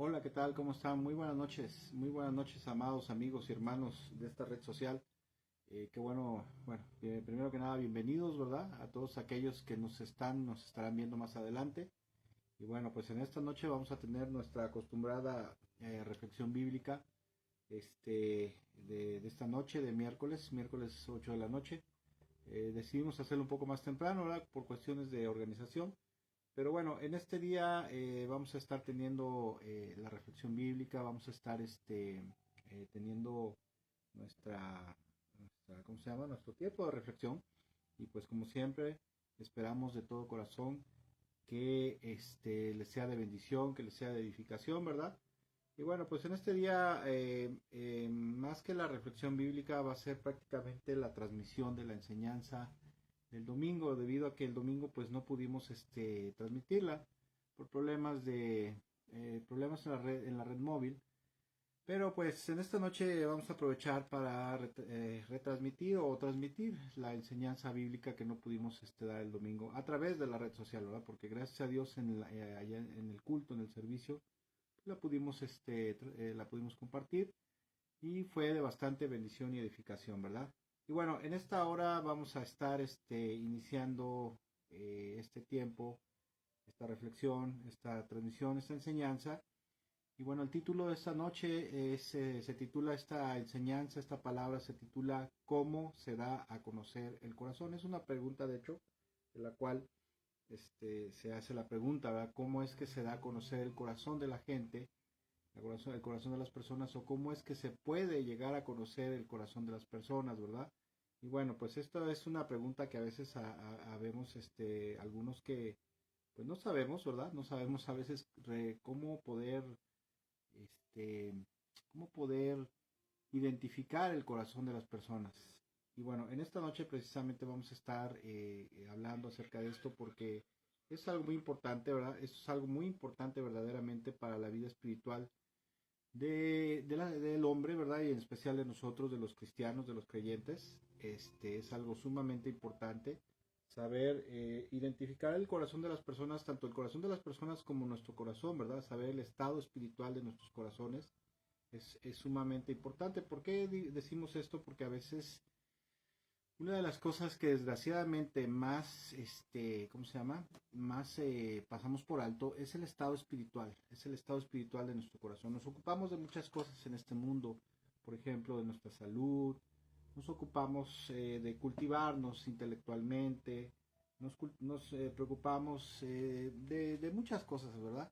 Hola, ¿qué tal? ¿Cómo están? Muy buenas noches, amados amigos y hermanos de esta red social. Qué bueno, primero que nada, bienvenidos, ¿verdad? A todos aquellos que nos estarán viendo más adelante. Y bueno, pues en esta noche vamos a tener nuestra acostumbrada reflexión bíblica, de esta noche, de miércoles 8 de la noche. Decidimos hacerlo un poco más temprano, ¿verdad? Por cuestiones de organización. Pero bueno, en este día vamos a estar teniendo la reflexión bíblica, vamos a estar teniendo ¿cómo se llama? Nuestro tiempo de reflexión. Y pues como siempre, esperamos de todo corazón que les sea de bendición, que les sea de edificación, ¿verdad? Y bueno, pues en este día, más que la reflexión bíblica, va a ser prácticamente la transmisión de la enseñanza del domingo, debido a que el domingo pues no pudimos transmitirla por problemas en la red móvil. Pero pues en esta noche vamos a aprovechar para retransmitir o transmitir la enseñanza bíblica que no pudimos dar el domingo a través de la red social, ¿verdad? Porque gracias a Dios allá en el culto, en el servicio, la pudimos compartir y fue de bastante bendición y edificación, ¿verdad? Y bueno, en esta hora vamos a estar iniciando este tiempo, esta reflexión, esta transmisión, esta enseñanza. Y bueno, el título de esta noche se titula esta enseñanza, esta palabra se titula ¿Cómo se da a conocer el corazón? Es una pregunta, de hecho, de la cual se hace la pregunta, ¿verdad? ¿Cómo es que se da a conocer el corazón de la gente, el corazón de las personas, o cómo es que se puede llegar a conocer el corazón de las personas, ¿verdad? Y bueno, pues esta es una pregunta que a veces habemos algunos que pues no sabemos, ¿verdad? No sabemos a veces este, cómo poder identificar el corazón de las personas. Y bueno, en esta noche precisamente vamos a estar hablando acerca de esto porque es algo muy importante, ¿verdad? Esto es algo muy importante verdaderamente para la vida espiritual del hombre, ¿verdad? Y en especial de nosotros, de los cristianos, de los creyentes. Es algo sumamente importante saber identificar el corazón de las personas, tanto el corazón de las personas como nuestro corazón, ¿verdad? Saber el estado espiritual de nuestros corazones es sumamente importante. ¿Por qué decimos esto? Porque a veces una de las cosas que desgraciadamente más, ¿cómo se llama? Más pasamos por alto es el estado espiritual de nuestro corazón. Nos ocupamos de muchas cosas en este mundo, por ejemplo, de nuestra salud, nos ocupamos de cultivarnos intelectualmente, nos preocupamos de muchas cosas, ¿verdad?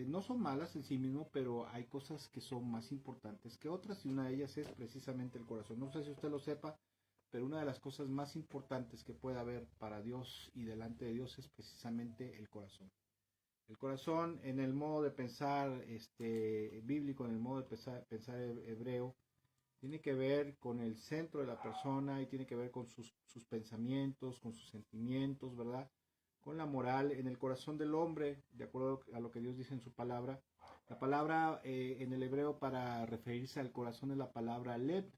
No son malas en sí mismo, pero hay cosas que son más importantes que otras y una de ellas es precisamente el corazón. No sé si usted lo sepa, pero una de las cosas más importantes que puede haber para Dios y delante de Dios es precisamente el corazón. El corazón en el modo de pensar bíblico, en el modo de pensar hebreo, tiene que ver con el centro de la persona y tiene que ver con sus pensamientos, con sus sentimientos, ¿verdad? Con la moral en el corazón del hombre, de acuerdo a lo que Dios dice en su palabra. La palabra en el hebreo para referirse al corazón es la palabra lev,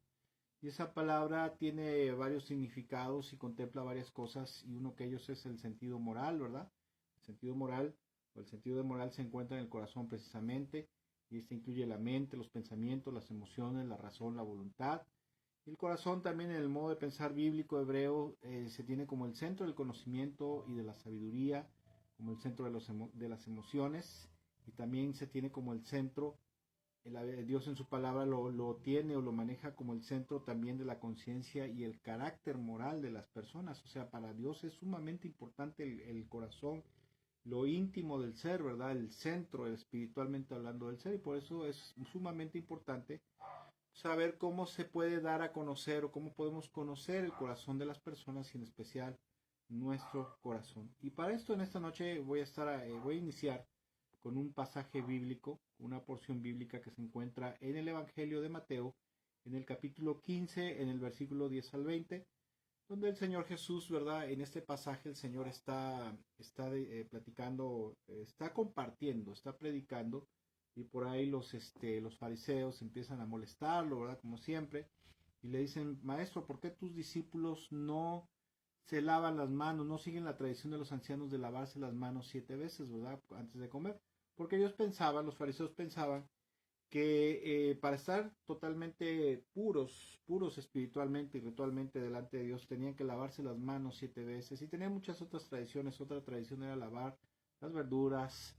y esa palabra tiene varios significados y contempla varias cosas, y uno de ellos es el sentido moral, ¿verdad? El sentido moral o el sentido de moral se encuentra en el corazón precisamente, y este incluye la mente, los pensamientos, las emociones, la razón, la voluntad. Y el corazón también en el modo de pensar bíblico hebreo se tiene como el centro del conocimiento y de la sabiduría, como el centro de las emociones, y también se tiene como el centro Dios en su palabra lo tiene o lo maneja como el centro también de la conciencia y el carácter moral de las personas. O sea, para Dios es sumamente importante el corazón, lo íntimo del ser, ¿verdad? El centro, espiritualmente hablando del ser. Y por eso es sumamente importante saber cómo se puede dar a conocer o cómo podemos conocer el corazón de las personas y en especial nuestro corazón. Y para esto en esta noche voy a iniciar con un pasaje bíblico, una porción bíblica que se encuentra en el Evangelio de Mateo, en el capítulo 15, en el versículo 10 al 20, donde el Señor Jesús, ¿verdad? En este pasaje el Señor está platicando, está compartiendo, está predicando, y por ahí los fariseos empiezan a molestarlo, ¿verdad? Como siempre, y le dicen, maestro, ¿por qué tus discípulos no se lavan las manos, no siguen la tradición de los ancianos de lavarse las manos 7 veces, ¿verdad? Antes de comer. porque ellos pensaban, los fariseos pensaban, que para estar totalmente puros espiritualmente y ritualmente delante de Dios, tenían que lavarse las manos 7 veces, y tenían muchas otras tradiciones. Otra tradición era lavar las verduras,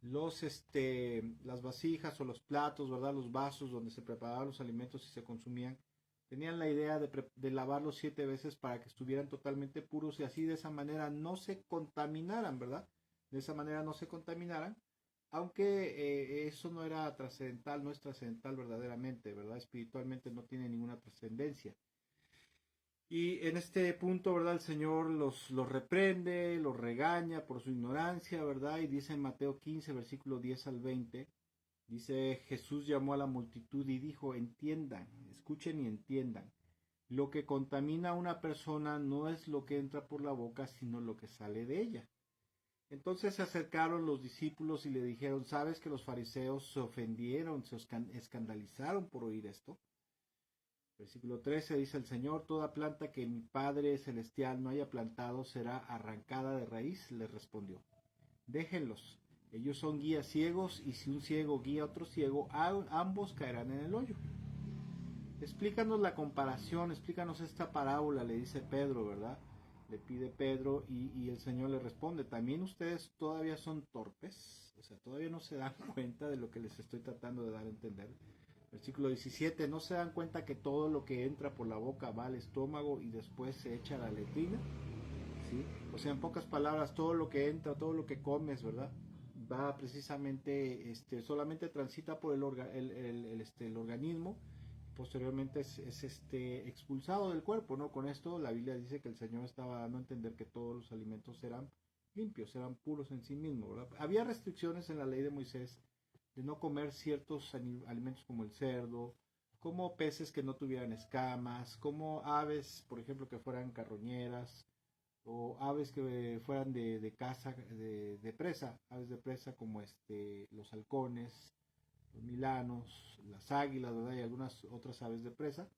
las vasijas o los platos, ¿verdad? Los vasos donde se preparaban los alimentos y se consumían. Tenían la idea de lavarlos 7 veces para que estuvieran totalmente puros y así de esa manera no se contaminaran, ¿verdad? De esa manera no se contaminaran, aunque eso no era trascendental, no es trascendental verdaderamente, ¿verdad? Espiritualmente no tiene ninguna trascendencia. Y en este punto, ¿verdad? El Señor los reprende, los regaña por su ignorancia, ¿verdad? Y dice en Mateo 15, versículo 10 al 20, dice: Jesús llamó a la multitud y dijo: entiendan, escuchen y entiendan. Lo que contamina a una persona no es lo que entra por la boca, sino lo que sale de ella. Entonces se acercaron los discípulos y le dijeron: ¿sabes que los fariseos se ofendieron, se escandalizaron por oír esto? Versículo 13 dice el Señor: toda planta que mi Padre Celestial no haya plantado será arrancada de raíz. Les respondió: déjenlos, ellos son guías ciegos, y si un ciego guía a otro ciego, ambos caerán en el hoyo. Explícanos la comparación, explícanos esta parábola, le dice Pedro, ¿verdad? Le pide Pedro, y el Señor le responde: ¿también ustedes todavía son torpes? O sea, todavía no se dan cuenta de lo que les estoy tratando de dar a entender. Versículo 17, ¿no se dan cuenta que todo lo que entra por la boca va al estómago y después se echa a la letrina? ¿Sí? O sea, en pocas palabras, todo lo que entra, todo lo que comes, ¿verdad? Va precisamente, solamente transita por el organismo, posteriormente es expulsado del cuerpo, ¿no? Con esto la Biblia dice que el Señor estaba dando a entender que todos los alimentos eran limpios, eran puros en sí mismos, ¿verdad? Había restricciones en la ley de Moisés de no comer ciertos alimentos como el cerdo, como peces que no tuvieran escamas, como aves, por ejemplo, que fueran carroñeras, o aves que fueran de caza, de presa, aves de presa como los halcones, los milanos, las águilas, ¿verdad? Y algunas otras aves de presa.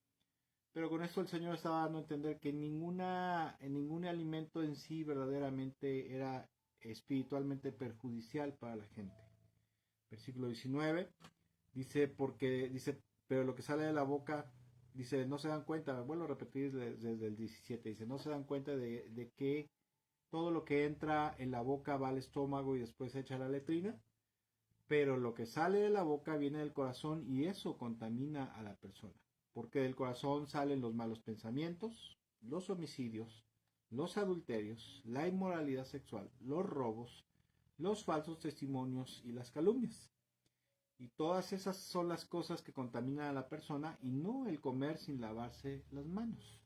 Pero con esto el Señor estaba dando a entender que ningún alimento en sí verdaderamente era espiritualmente perjudicial para la gente. Versículo 19 dice, pero lo que sale de la boca, dice, no se dan cuenta, vuelvo a repetir desde el 17, dice, no se dan cuenta de que todo lo que entra en la boca va al estómago y después se echa a la letrina, pero lo que sale de la boca viene del corazón y eso contamina a la persona, porque del corazón salen los malos pensamientos, los homicidios, los adulterios, la inmoralidad sexual, los robos, los falsos testimonios y las calumnias. Y todas esas son las cosas que contaminan a la persona, y no el comer sin lavarse las manos.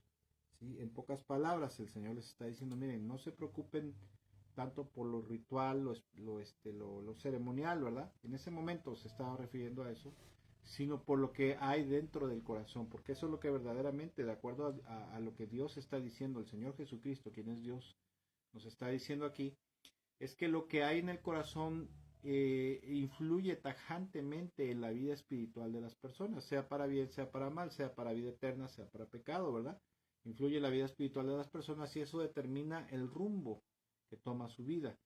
¿Sí? En pocas palabras, el Señor les está diciendo: miren, no se preocupen tanto por lo ritual, lo ceremonial, ¿verdad? En ese momento se estaba refiriendo a eso, sino por lo que hay dentro del corazón, porque eso es lo que verdaderamente, de acuerdo a lo que Dios está diciendo, el Señor Jesucristo, quien es Dios, nos está diciendo aquí, es que lo que hay en el corazón influye tajantemente en la vida espiritual de las personas, sea para bien, sea para mal, sea para vida eterna, sea para pecado, ¿verdad? Influye en la vida espiritual de las personas y eso determina el rumbo que toma su vida.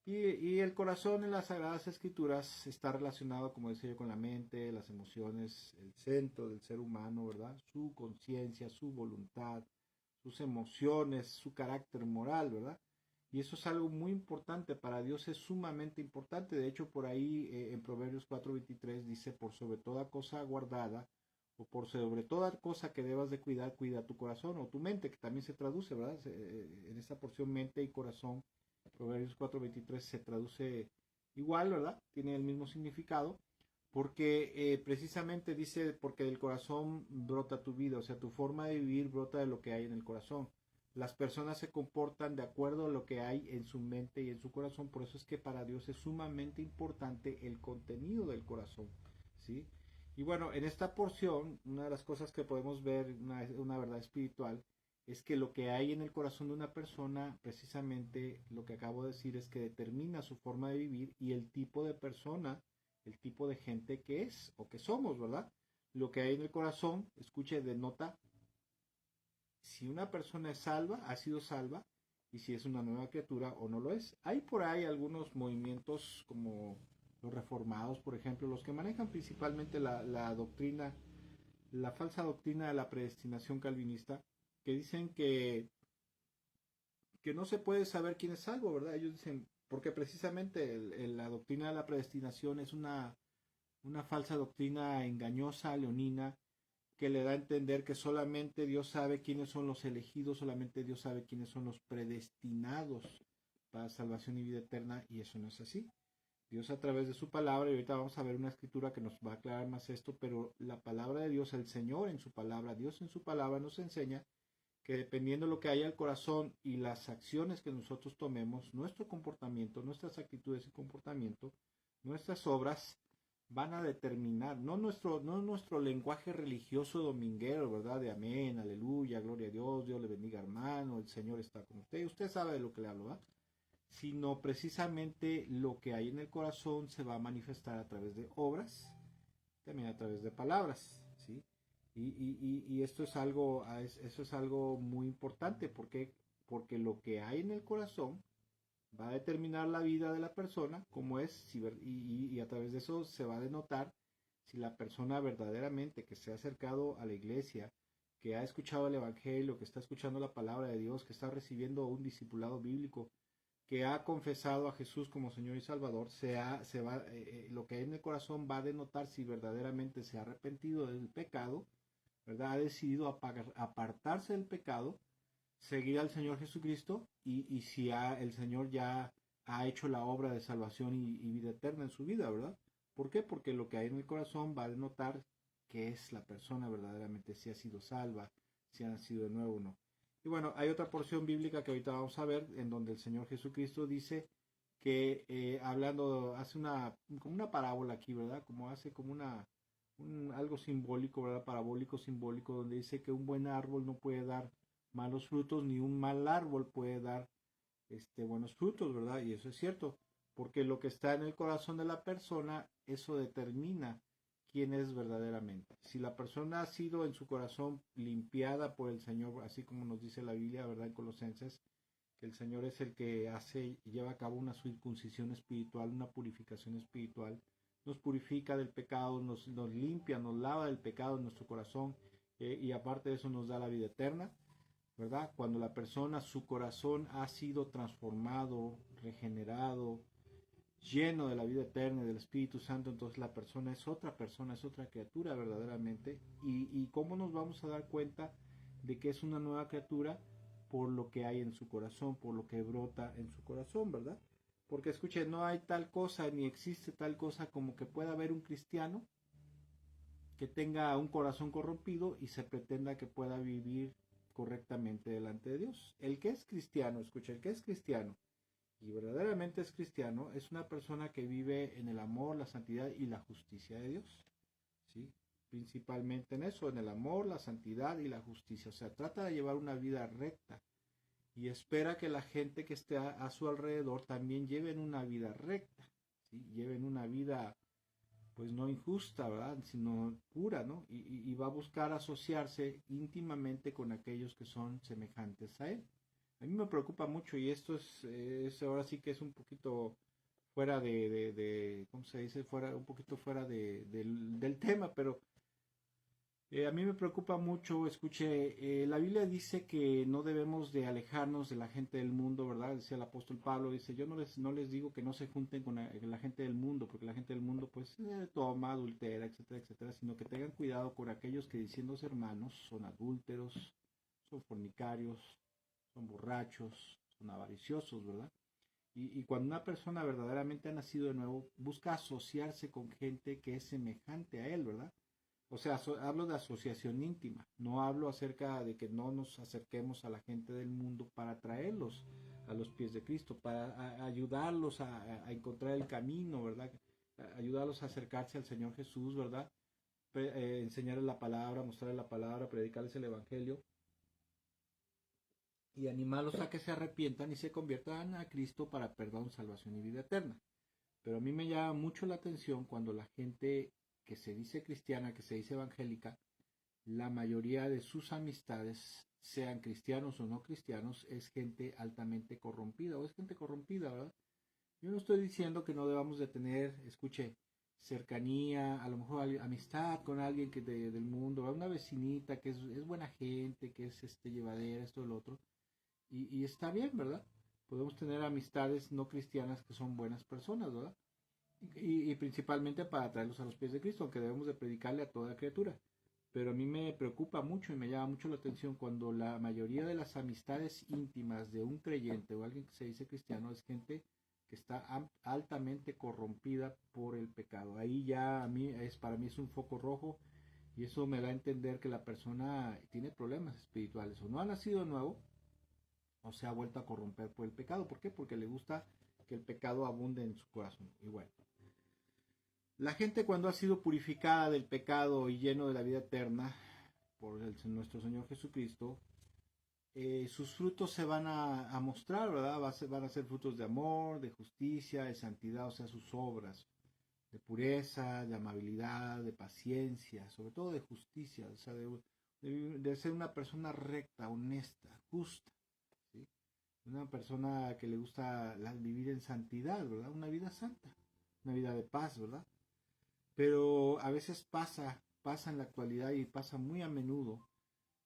Y el corazón en las Sagradas Escrituras está relacionado, como decía yo, con la mente, las emociones, el centro del ser humano, ¿verdad? Su conciencia, su voluntad, sus emociones, su carácter moral, ¿verdad? Y eso es algo muy importante, para Dios es sumamente importante. De hecho, por ahí en Proverbios 4:23 dice: por sobre toda cosa guardada, o por sobre toda cosa que debas de cuidar, cuida tu corazón o tu mente, que también se traduce, ¿verdad? En esta porción mente y corazón, Proverbios 4:23 se traduce igual, ¿verdad? Tiene el mismo significado, porque precisamente dice, porque del corazón brota tu vida, o sea, tu forma de vivir brota de lo que hay en el corazón. Las personas se comportan de acuerdo a lo que hay en su mente y en su corazón, por eso es que para Dios es sumamente importante el contenido del corazón, ¿sí? Y bueno, en esta porción, una de las cosas que podemos ver, una verdad espiritual, es que lo que hay en el corazón de una persona, precisamente lo que acabo de decir, es que determina su forma de vivir y el tipo de persona, el tipo de gente que es o que somos, ¿verdad? Lo que hay en el corazón, escuche, denota si una persona es salva, ha sido salva, y si es una nueva criatura o no lo es. Hay por ahí algunos movimientos como los reformados, por ejemplo, los que manejan principalmente la doctrina, la falsa doctrina de la predestinación calvinista, que dicen que no se puede saber quién es salvo, ¿verdad? Ellos dicen, porque precisamente la doctrina de la predestinación es una falsa doctrina engañosa, leonina, que le da a entender que solamente Dios sabe quiénes son los elegidos, solamente Dios sabe quiénes son los predestinados para salvación y vida eterna, y eso no es así. Dios a través de su palabra, y ahorita vamos a ver una escritura que nos va a aclarar más esto, pero la palabra de Dios, el Señor en su palabra, Dios en su palabra nos enseña que dependiendo de lo que haya el corazón y las acciones que nosotros tomemos, nuestro comportamiento, nuestras actitudes y comportamiento, nuestras obras, van a determinar, no nuestro lenguaje religioso dominguero, ¿verdad? De amén, aleluya, gloria a Dios, Dios le bendiga hermano, el Señor está con usted, y usted sabe de lo que le hablo, ¿verdad? Sino precisamente lo que hay en el corazón se va a manifestar a través de obras, también a través de palabras, ¿sí? Y eso es algo muy importante, porque lo que hay en el corazón va a determinar la vida de la persona, como es, y a través de eso se va a denotar si la persona verdaderamente que se ha acercado a la iglesia, que ha escuchado el Evangelio, que está escuchando la palabra de Dios, que está recibiendo un discipulado bíblico, que ha confesado a Jesús como Señor y Salvador, lo que hay en el corazón va a denotar si verdaderamente se ha arrepentido del pecado, ¿verdad? Ha decidido apartarse del pecado, seguir al Señor Jesucristo, y si el Señor ya ha hecho la obra de salvación y vida eterna en su vida, ¿verdad? ¿Por qué? Porque lo que hay en el corazón va a denotar que es la persona verdaderamente, si ha sido salva, si ha nacido de nuevo o no. Y bueno, hay otra porción bíblica que ahorita vamos a ver, en donde el Señor Jesucristo dice que hace como una parábola aquí, ¿verdad? Algo simbólico, ¿verdad? Parabólico, simbólico, donde dice que un buen árbol no puede dar malos frutos, ni un mal árbol puede dar buenos frutos, ¿verdad? Y eso es cierto, porque lo que está en el corazón de la persona, eso determina quién es verdaderamente. Si la persona ha sido en su corazón limpiada por el Señor, así como nos dice la Biblia, ¿verdad? En Colosenses, que el Señor es el que hace y lleva a cabo una circuncisión espiritual, una purificación espiritual, nos purifica del pecado, nos limpia, nos lava del pecado en nuestro corazón, y aparte de eso nos da la vida eterna, ¿verdad? Cuando la persona, su corazón ha sido transformado, regenerado, lleno de la vida eterna y del Espíritu Santo, entonces la persona, es otra criatura verdaderamente. ¿Y cómo nos vamos a dar cuenta de que es una nueva criatura? Por lo que hay en su corazón, por lo que brota en su corazón, ¿verdad? Porque escuche, no hay tal cosa ni existe tal cosa como que pueda haber un cristiano que tenga un corazón corrompido y se pretenda que pueda vivir correctamente delante de Dios. El que es cristiano, escucha, el que es cristiano y verdaderamente es cristiano es una persona que vive en el amor, la santidad y la justicia de Dios, ¿sí? Principalmente en eso, en el amor, la santidad y la justicia. O sea, trata de llevar una vida recta y espera que la gente que esté a su alrededor también lleven una vida recta, ¿sí? Lleven una vida pues no injusta, ¿verdad? Sino pura, ¿no? Y va a buscar asociarse íntimamente con aquellos que son semejantes a él. A mí me preocupa mucho, y esto es ahora sí que es un poquito fuera ¿cómo se dice? Un poquito fuera del tema, pero a mí me preocupa mucho. Escuche, la Biblia dice que no debemos de alejarnos de la gente del mundo, ¿verdad? Dice el apóstol Pablo, dice, yo no les digo que no se junten con la gente del mundo, porque la gente del mundo pues toma, adultera, etcétera, etcétera, sino que tengan cuidado con aquellos que diciéndose hermanos son adúlteros, son fornicarios, son borrachos, son avariciosos, ¿verdad? Y cuando una persona verdaderamente ha nacido de nuevo, busca asociarse con gente que es semejante a él, ¿verdad? O sea, hablo de asociación íntima, no hablo acerca de que no nos acerquemos a la gente del mundo para traerlos a los pies de Cristo, para ayudarlos a encontrar el camino, ¿verdad? Ayudarlos a acercarse al Señor Jesús, ¿verdad? Enseñarles la palabra, mostrarles la palabra, predicarles el Evangelio y animarlos a que se arrepientan y se conviertan a Cristo para perdón, salvación y vida eterna. Pero a mí me llama mucho la atención cuando la gente que se dice cristiana, que se dice evangélica, la mayoría de sus amistades, sean cristianos o no cristianos, es gente altamente corrompida, o es gente corrompida, ¿verdad? Yo no estoy diciendo que no debamos de tener, escuche, cercanía, a lo mejor amistad con alguien del mundo, una vecinita que es buena gente, que es llevadera, esto, lo otro, y está bien, ¿verdad? Podemos tener amistades no cristianas que son buenas personas, ¿verdad? Y principalmente para traerlos a los pies de Cristo, aunque debemos de predicarle a toda criatura. Pero a mí me preocupa mucho y me llama mucho la atención cuando la mayoría de las amistades íntimas de un creyente o alguien que se dice cristiano es gente que está altamente corrompida por el pecado. Ahí ya para mí es un foco rojo y eso me da a entender que la persona tiene problemas espirituales o no ha nacido de nuevo o se ha vuelto a corromper por el pecado. ¿Por qué? Porque le gusta que el pecado abunde en su corazón. Y bueno, la gente cuando ha sido purificada del pecado y lleno de la vida eterna por nuestro Señor Jesucristo, sus frutos se van a mostrar, ¿verdad? Van a ser frutos de amor, de justicia, de santidad, o sea, sus obras, de pureza, de amabilidad, de paciencia, sobre todo de justicia, o sea, de ser una persona recta, honesta, justa, ¿sí? Una persona que le gusta vivir en santidad, ¿verdad? Una vida santa, una vida de paz, ¿verdad? Pero a veces pasa en la actualidad y pasa muy a menudo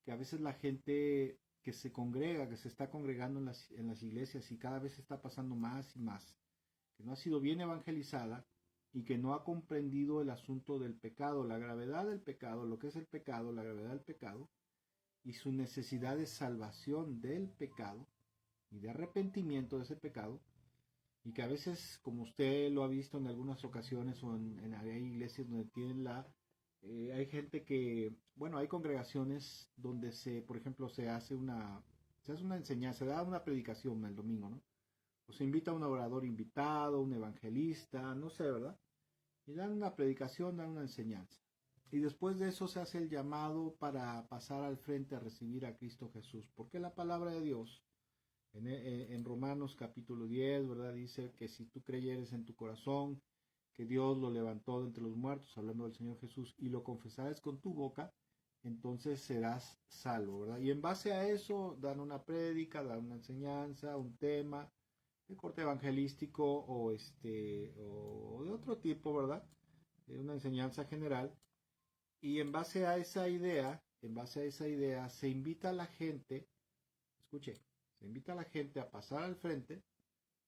que a veces la gente que se congrega, que se está congregando en las iglesias y cada vez está pasando más y más, que no ha sido bien evangelizada y que no ha comprendido el asunto del pecado, la gravedad del pecado, lo que es el pecado, la gravedad del pecado y su necesidad de salvación del pecado y de arrepentimiento de ese pecado y que a veces, como usted lo ha visto en algunas ocasiones o hay iglesias donde tienen hay gente que, bueno, hay congregaciones donde por ejemplo, se hace una enseñanza, se da una predicación el domingo, ¿no? O se invita a un orador invitado, un evangelista, no sé, ¿verdad? Y dan una predicación, dan una enseñanza. Y después de eso se hace el llamado para pasar al frente a recibir a Cristo Jesús, porque la palabra de Dios en Romanos capítulo 10, ¿verdad? Dice que si tú creyeres en tu corazón que Dios lo levantó de entre los muertos, hablando del Señor Jesús, y lo confesares con tu boca, entonces serás salvo, ¿verdad? Y en base a eso dan una prédica, dan una enseñanza, un tema de corte evangelístico o de otro tipo, ¿verdad? Una enseñanza general. Y en base a esa idea, se invita a la gente, escuche, se invita a la gente a pasar al frente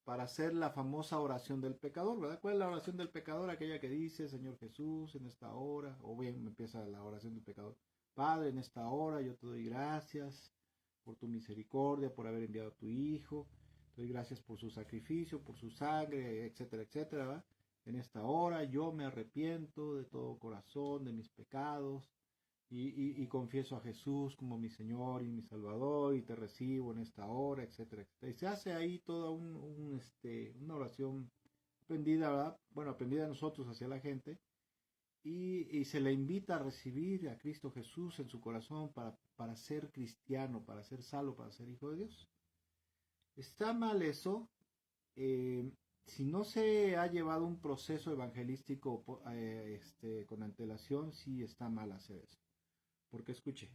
para hacer la famosa oración del pecador, ¿verdad? ¿Cuál es la oración del pecador? Aquella que dice, Señor Jesús, en esta hora, o bien empieza la oración del pecador. Padre, en esta hora yo te doy gracias por tu misericordia, por haber enviado a tu Hijo. Te doy gracias por su sacrificio, por su sangre, etcétera, etcétera, ¿verdad? En esta hora yo me arrepiento de todo corazón, de mis pecados, y confieso a Jesús como mi Señor y mi Salvador y te recibo en esta hora, etcétera, etcétera. Y se hace ahí toda una oración aprendida, ¿verdad? Bueno, aprendida de nosotros hacia la gente y se le invita a recibir a Cristo Jesús en su corazón para ser cristiano, para ser salvo, para ser hijo de Dios. Está mal eso. Si no se ha llevado un proceso evangelístico con antelación, sí está mal hacer eso. Porque escuche,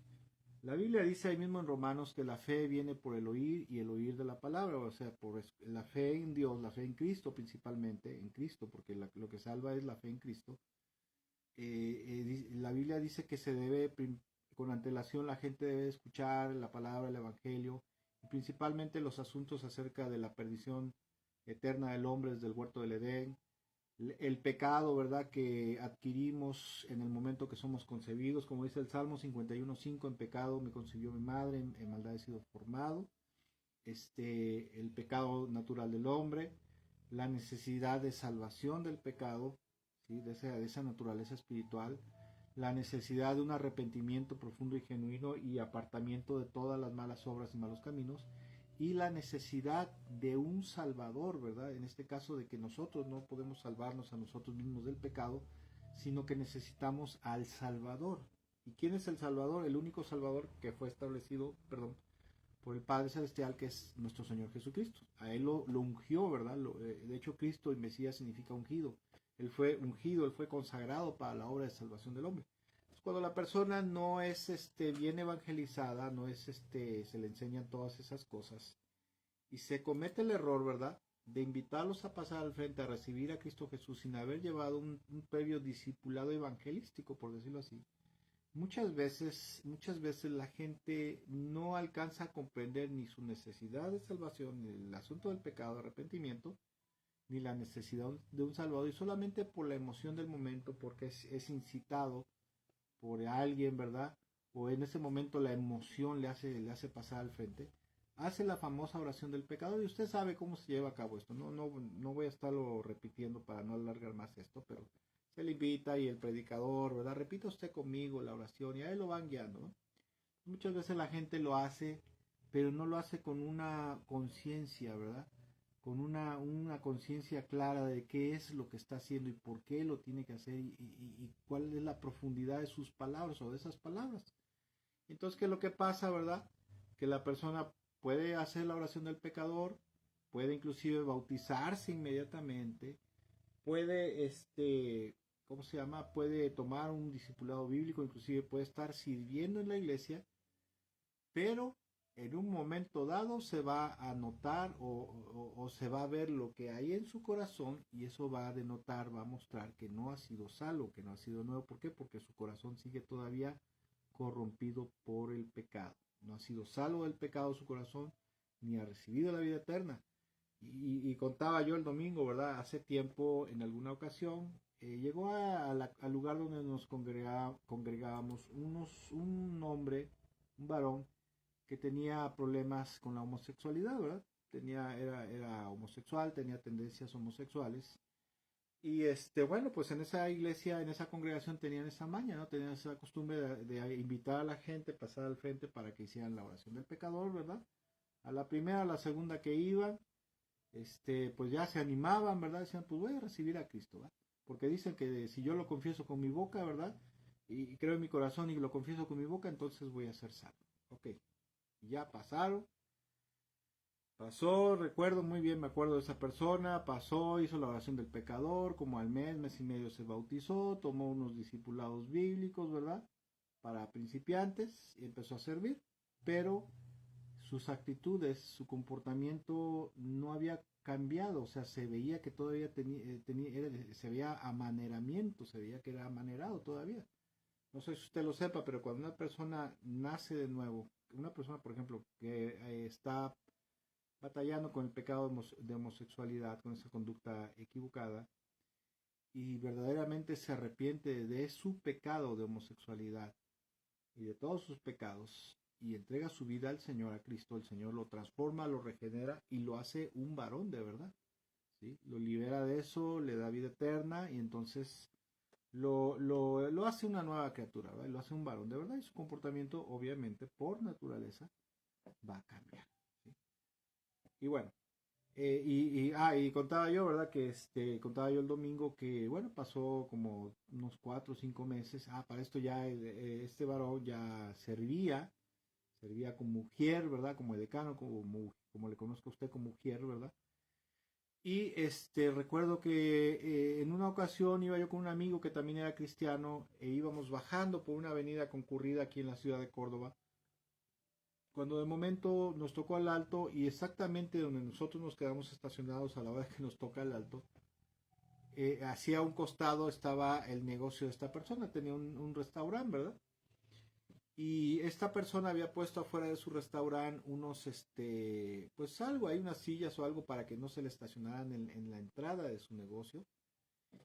la Biblia dice ahí mismo en Romanos que la fe viene por el oír y el oír de la palabra, o sea, por la fe en Dios, la fe en Cristo principalmente, en Cristo, porque lo que salva es la fe en Cristo. La Biblia dice que con antelación la gente debe escuchar la palabra, el Evangelio, y principalmente los asuntos acerca de la perdición eterna del hombre desde el huerto del Edén, el pecado, ¿verdad?, que adquirimos en el momento que somos concebidos, como dice el Salmo 51:5, en pecado me concibió mi madre, en maldad he sido formado, el pecado natural del hombre, la necesidad de salvación del pecado, ¿sí?, de esa naturaleza espiritual, la necesidad de un arrepentimiento profundo y genuino y apartamiento de todas las malas obras y malos caminos, y la necesidad de un salvador, ¿verdad? En este caso de que nosotros no podemos salvarnos a nosotros mismos del pecado, sino que necesitamos al Salvador. ¿Y quién es el Salvador? El único Salvador que fue establecido, perdón, por el Padre Celestial, que es nuestro Señor Jesucristo. A Él lo ungió, ¿verdad? De hecho, Cristo, el Mesías, significa ungido. Él fue ungido, Él fue consagrado para la obra de salvación del hombre. Cuando la persona no es bien evangelizada, no es se le enseñan todas esas cosas y se comete el error, ¿verdad? de invitarlos a pasar al frente a recibir a Cristo Jesús sin haber llevado un previo discipulado evangelístico, por decirlo así, muchas veces la gente no alcanza a comprender ni su necesidad de salvación, ni el asunto del pecado, de arrepentimiento, ni la necesidad de un salvador, y solamente por la emoción del momento, porque es incitado por alguien, ¿verdad? O en ese momento la emoción le hace pasar al frente, hace la famosa oración del pecador, y usted sabe cómo se lleva a cabo esto. No voy a estarlo repitiendo para no alargar más esto, pero se le invita y el predicador, ¿verdad? Repita usted conmigo la oración y ahí lo van guiando, ¿no? Muchas veces la gente lo hace, pero no lo hace con una conciencia, ¿verdad? Con una conciencia clara de qué es lo que está haciendo y por qué lo tiene que hacer y cuál es la profundidad de sus palabras o de esas palabras. Entonces, ¿qué es lo que pasa, verdad? Que la persona puede hacer la oración del pecador, puede inclusive bautizarse inmediatamente, puede, ¿cómo se llama? Puede tomar un discipulado bíblico, inclusive puede estar sirviendo en la iglesia, pero en un momento dado se va a notar o se va a ver lo que hay en su corazón y eso va a denotar, va a mostrar que no ha sido salvo, que no ha sido nuevo. ¿Por qué? Porque su corazón sigue todavía corrompido por el pecado. No ha sido salvo del pecado su corazón, ni ha recibido la vida eterna. Y contaba yo el domingo, ¿verdad? Hace tiempo, en alguna ocasión, llegó al lugar donde nos congregábamos un hombre, un varón, que tenía problemas con la homosexualidad, ¿verdad? Era homosexual, tenía tendencias homosexuales. Y bueno, pues en esa iglesia, en esa congregación tenían esa maña, ¿no? Tenían esa costumbre de invitar a la gente, pasar al frente para que hicieran la oración del pecador, ¿verdad? A la primera, a la segunda que iban, pues ya se animaban, ¿verdad? Decían, pues voy a recibir a Cristo, ¿verdad? Porque dicen que si yo lo confieso con mi boca, ¿verdad? Y creo en mi corazón y lo confieso con mi boca, entonces voy a ser salvo. Ok, ya pasaron. Pasó, recuerdo muy bien, me acuerdo de esa persona, pasó, hizo la oración del pecador, como al mes y medio se bautizó, tomó unos discipulados bíblicos, ¿verdad? Para principiantes y empezó a servir, pero sus actitudes, su comportamiento no había cambiado, o sea, se veía que todavía se veía amaneramiento, se veía que era amanerado todavía. No sé si usted lo sepa, pero cuando una persona nace de nuevo, una persona, por ejemplo, que está batallando con el pecado de homosexualidad, con esa conducta equivocada, y verdaderamente se arrepiente de su pecado de homosexualidad y de todos sus pecados, y entrega su vida al Señor, a Cristo, el Señor lo transforma, lo regenera y lo hace un varón de verdad, ¿sí? Lo libera de eso, le da vida eterna y entonces lo hace una nueva criatura, ¿verdad? Lo hace un varón de verdad y su comportamiento obviamente por naturaleza va a cambiar, ¿sí? Y bueno, y contaba yo, ¿verdad? Que contaba yo el domingo que, bueno, pasó como unos 4 o 5 meses. Para esto ya este varón ya servía como mujer, ¿verdad? Como decano, como le conozco a usted como mujer, ¿verdad? Y recuerdo que en una ocasión iba yo con un amigo que también era cristiano e íbamos bajando por una avenida concurrida aquí en la ciudad de Córdoba cuando de momento nos tocó al alto y exactamente donde nosotros nos quedamos estacionados a la hora que nos toca el alto, hacia un costado estaba el negocio de esta persona, tenía un restaurante, ¿verdad? Y esta persona había puesto afuera de su restaurante unos, pues algo, hay unas sillas o algo para que no se le estacionaran en la entrada de su negocio.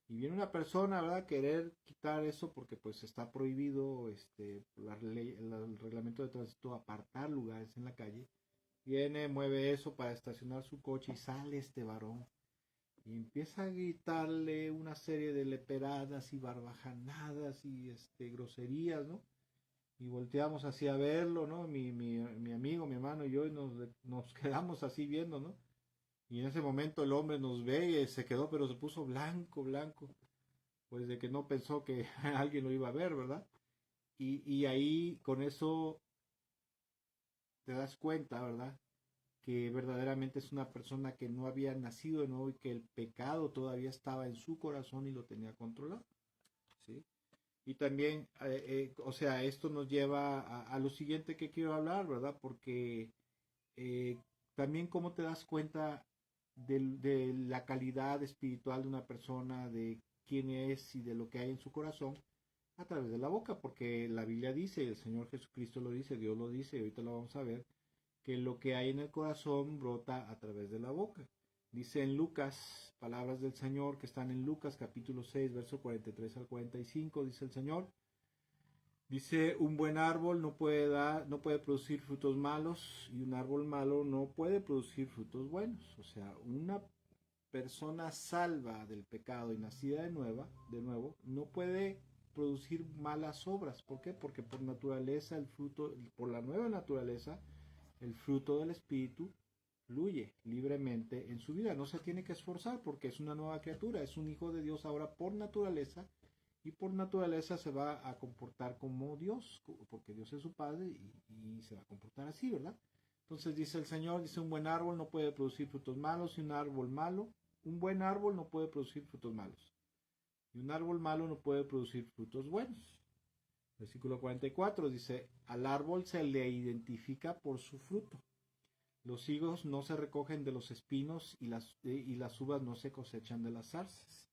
Y viene una persona, ¿verdad?, querer quitar eso porque pues está prohibido, el reglamento de tránsito, apartar lugares en la calle. Viene, mueve eso para estacionar su coche y sale este varón y empieza a gritarle una serie de leperadas y barbajanadas y groserías, ¿no? Y volteamos así a verlo, ¿no? Mi amigo, mi hermano y yo y nos quedamos así viendo, ¿no? Y en ese momento el hombre nos ve y se quedó, pero se puso blanco, blanco, pues de que no pensó que alguien lo iba a ver, ¿verdad? Y ahí con eso te das cuenta, ¿verdad? Que verdaderamente es una persona que no había nacido de nuevo y que el pecado todavía estaba en su corazón y lo tenía controlado, ¿sí? Y también, o sea, esto nos lleva a lo siguiente que quiero hablar, ¿verdad? Porque también cómo te das cuenta de la calidad espiritual de una persona, de quién es y de lo que hay en su corazón, a través de la boca, porque la Biblia dice, el Señor Jesucristo lo dice, Dios lo dice, y ahorita lo vamos a ver, que lo que hay en el corazón brota a través de la boca. Dice en Lucas, palabras del Señor que están en Lucas capítulo 6, verso 43 al 45, dice el Señor, dice, un buen árbol no puede producir frutos malos, y un árbol malo no puede producir frutos buenos. O sea, una persona salva del pecado y nacida de nuevo, no puede producir malas obras. ¿Por qué? Porque por naturaleza el fruto, por la nueva naturaleza, el fruto del Espíritu fluye libremente en su vida. No se tiene que esforzar porque es una nueva criatura, es un hijo de Dios ahora por naturaleza, y por naturaleza se va a comportar como Dios, porque Dios es su Padre y se va a comportar así, ¿verdad? Entonces dice el Señor, dice, un buen árbol no puede producir frutos malos, y un buen árbol no puede producir frutos malos, y un árbol malo no puede producir frutos buenos. Versículo 44 dice, al árbol se le identifica por su fruto. Los higos no se recogen de los espinos y las uvas no se cosechan de las zarzas.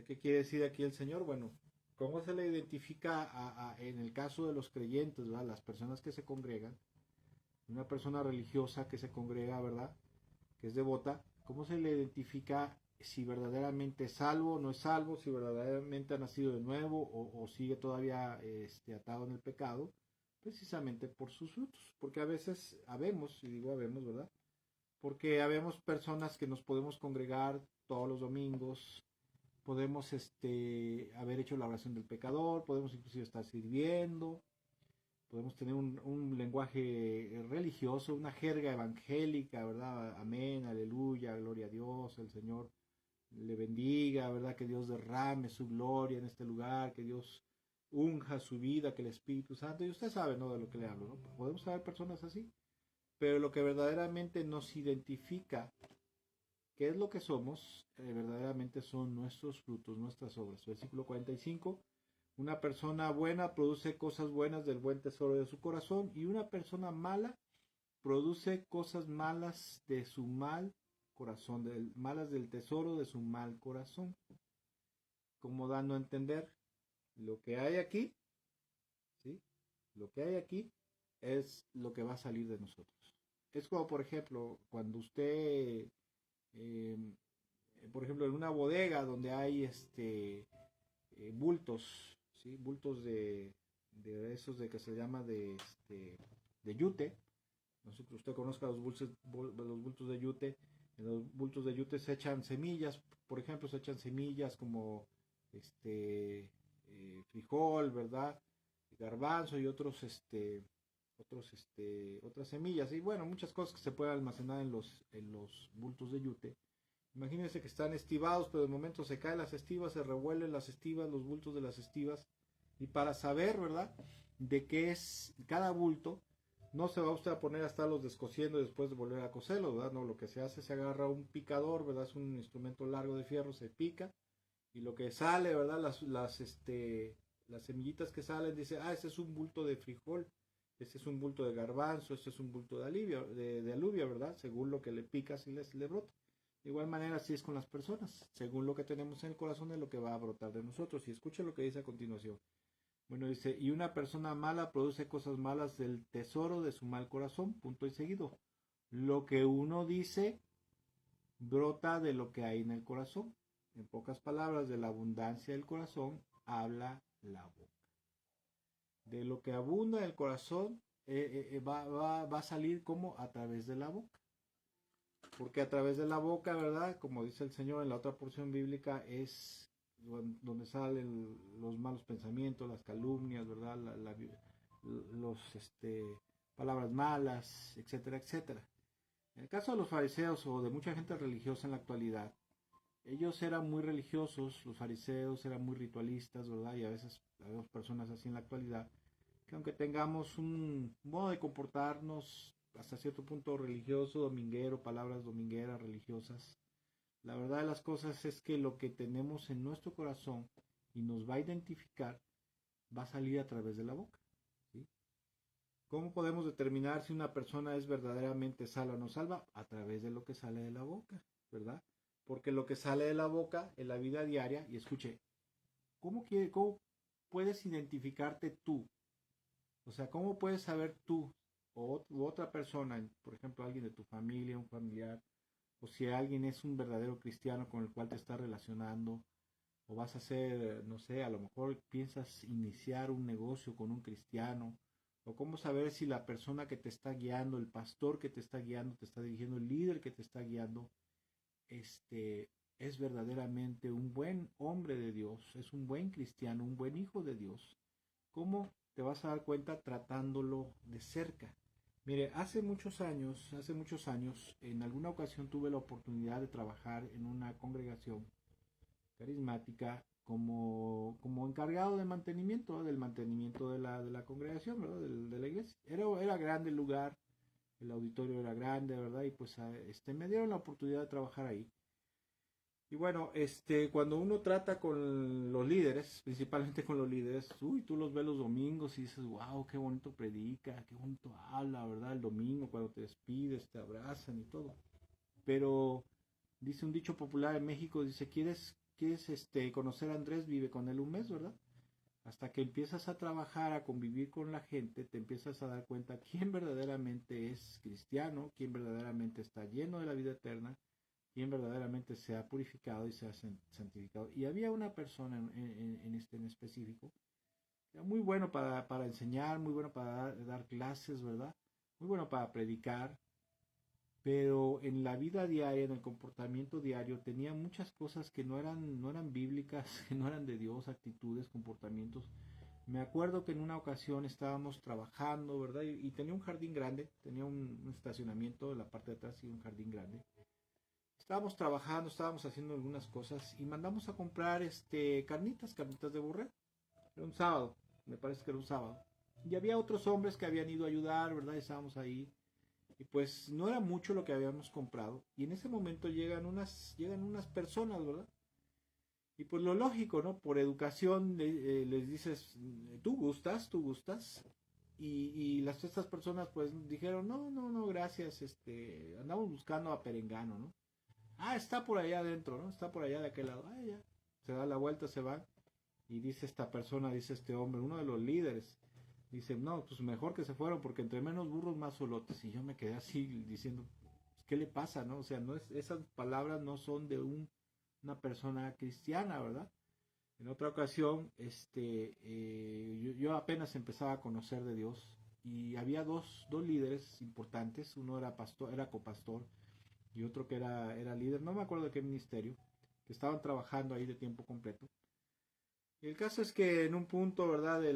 ¿Qué quiere decir aquí el Señor? Bueno, ¿cómo se le identifica en el caso de los creyentes, ¿verdad? Las personas que se congregan, una persona religiosa que se congrega, ¿verdad? Que es devota, ¿cómo se le identifica si verdaderamente es salvo o no es salvo, si verdaderamente ha nacido de nuevo o sigue todavía atado en el pecado? Precisamente por sus frutos, porque a veces habemos, y digo habemos, ¿verdad? Porque habemos personas que nos podemos congregar todos los domingos, podemos haber hecho la oración del pecador, podemos inclusive estar sirviendo, podemos tener un lenguaje religioso, una jerga evangélica, ¿verdad? Amén, aleluya, gloria a Dios, el Señor le bendiga, ¿verdad? Que Dios derrame su gloria en este lugar, que Dios unja su vida, que el Espíritu Santo, y usted sabe, ¿no? De lo que le hablo, ¿no? Podemos saber personas así, pero lo que verdaderamente nos identifica qué es lo que somos, verdaderamente son nuestros frutos, nuestras obras. Versículo 45, una persona buena produce cosas buenas del buen tesoro de su corazón, y una persona mala produce cosas malas de su mal corazón, malas del tesoro de su mal corazón. Como dando a entender, lo que hay aquí, ¿sí? Lo que hay aquí es lo que va a salir de nosotros. Es como, por ejemplo, cuando usted, por ejemplo, en una bodega donde hay bultos, ¿sí? Bultos de esos de que se llama de yute. No sé si usted conozca los bultos de yute. En los bultos de yute se echan semillas, por ejemplo, se echan semillas como frijol, ¿verdad? Garbanzo y otras semillas. Y bueno, muchas cosas que se pueden almacenar en los bultos de yute. Imagínense que están estivados, pero de momento se caen las estivas, se revuelven las estivas, los bultos de las estivas. Y para saber, ¿verdad?, de qué es cada bulto, no se va usted a poner a estarlos descosiendo y después de volver a coserlos, ¿verdad? No, lo que se hace, se agarra un picador, ¿verdad? Es un instrumento largo de fierro, se pica, y lo que sale, ¿verdad? Las semillitas que salen, dice, este es un bulto de frijol, este es un bulto de garbanzo, este es un bulto de alubia, ¿verdad? Según lo que le picas y le brota. De igual manera, así es con las personas. Según lo que tenemos en el corazón es lo que va a brotar de nosotros. Y escuche lo que dice a continuación. Bueno, dice, y una persona mala produce cosas malas del tesoro de su mal corazón, punto y seguido. Lo que uno dice brota de lo que hay en el corazón. En pocas palabras, de la abundancia del corazón habla la boca. De lo que abunda el corazón va a salir como a través de la boca. Porque a través de la boca, ¿verdad? Como dice el Señor en la otra porción bíblica, es donde salen los malos pensamientos, las calumnias, ¿verdad? Los palabras malas, etcétera, etcétera. En el caso de los fariseos o de mucha gente religiosa en la actualidad, ellos eran muy religiosos, los fariseos eran muy ritualistas, ¿verdad? Y a veces vemos personas así en la actualidad, que aunque tengamos un modo de comportarnos hasta cierto punto religioso, dominguero, palabras domingueras, religiosas, la verdad de las cosas es que lo que tenemos en nuestro corazón y nos va a identificar va a salir a través de la boca, ¿sí? ¿Cómo podemos determinar si una persona es verdaderamente salva o no salva? A través de lo que sale de la boca, ¿verdad? Porque lo que sale de la boca en la vida diaria, y escuche, ¿cómo puedes identificarte tú? O sea, ¿cómo puedes saber tú u otra persona, por ejemplo, alguien de tu familia, un familiar, o si alguien es un verdadero cristiano con el cual te estás relacionando, o vas a hacer, no sé, a lo mejor piensas iniciar un negocio con un cristiano, o cómo saber si la persona que te está guiando, el pastor que te está guiando, te está dirigiendo, el líder que te está guiando, es verdaderamente un buen hombre de Dios, es un buen cristiano, un buen hijo de Dios. ¿Cómo te vas a dar cuenta tratándolo de cerca? Mire, hace muchos años, en alguna ocasión tuve la oportunidad de trabajar en una congregación carismática como encargado de mantenimiento, del mantenimiento de la congregación, ¿verdad? De la iglesia. Era grande el lugar, el auditorio era grande, ¿verdad? Y pues me dieron la oportunidad de trabajar ahí. Y bueno, cuando uno trata con los líderes, principalmente con los líderes, uy, tú los ves los domingos y dices, wow, qué bonito predica, qué bonito habla, ¿verdad? El domingo cuando te despides, te abrazan y todo. Pero dice un dicho popular en México, dice, ¿quieres conocer a Andrés? Vive con él un mes, ¿verdad? Hasta que empiezas a trabajar, a convivir con la gente, te empiezas a dar cuenta quién verdaderamente es cristiano, quién verdaderamente está lleno de la vida eterna, quién verdaderamente se ha purificado y se ha santificado. Y había una persona en específico, que era muy bueno para enseñar, muy bueno para dar clases, ¿verdad? Muy bueno para predicar, pero en la vida diaria, en el comportamiento diario, tenía muchas cosas que no eran bíblicas, que no eran de Dios, actitudes, comportamientos. Me acuerdo que en una ocasión estábamos trabajando, ¿verdad? Y tenía un jardín grande, tenía un estacionamiento en la parte de atrás y un jardín grande. Estábamos trabajando, estábamos haciendo algunas cosas y mandamos a comprar carnitas de borrego. Era un sábado, me parece que era un sábado. Y había otros hombres que habían ido a ayudar, ¿verdad? Estábamos ahí. Y pues no era mucho lo que habíamos comprado. Y en ese momento llegan unas personas, ¿verdad? Y pues lo lógico, ¿no? Por educación les dices, tú gustas. Estas personas pues dijeron, no, no, no, gracias, andamos buscando a Perengano, ¿no? Ah, está por allá adentro, ¿no? Está por allá de aquel lado. Ah, ya. Se da la vuelta, se va. Y dice esta persona, dice este hombre, uno de los líderes, dice, no, pues mejor que se fueron porque entre menos burros más solotes. Y yo me quedé así diciendo, pues, ¿qué le pasa, no? O sea, no es, esas palabras no son de una persona cristiana, ¿verdad? En otra ocasión, yo apenas empezaba a conocer de Dios y había dos líderes importantes. Uno era pastor, era copastor y otro que era líder, no me acuerdo de qué ministerio, que estaban trabajando ahí de tiempo completo. Y el caso es que en un punto, ¿verdad? De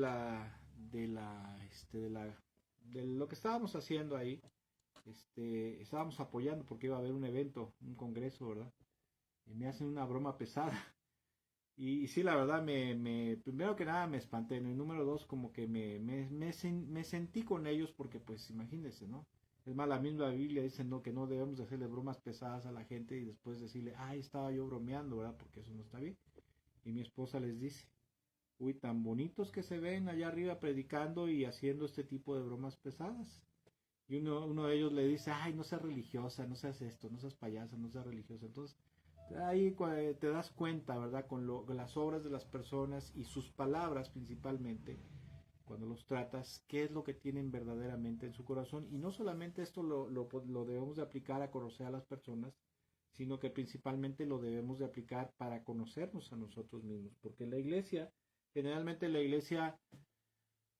lo que estábamos haciendo ahí, estábamos apoyando porque iba a haber un evento, un congreso, ¿verdad? Y me hacen una broma pesada. Y sí, la verdad, primero que nada me espanté, en el número dos como que me sentí con ellos porque pues imagínense, ¿no? Es más, la misma Biblia dice, ¿no? Que no debemos de hacerle bromas pesadas a la gente y después decirle, ay, estaba yo bromeando, ¿verdad? Porque eso no está bien. Y mi esposa les dice, uy, tan bonitos que se ven allá arriba predicando y haciendo este tipo de bromas pesadas. Y uno de ellos le dice, ay, no seas religiosa, no seas esto, no seas payasa, no seas religiosa. Entonces, ahí te das cuenta, ¿verdad? Con las obras de las personas y sus palabras principalmente, cuando los tratas, qué es lo que tienen verdaderamente en su corazón. Y no solamente esto lo debemos de aplicar a conocer a las personas, sino que principalmente lo debemos de aplicar para conocernos a nosotros mismos. Porque en la iglesia, generalmente en la iglesia,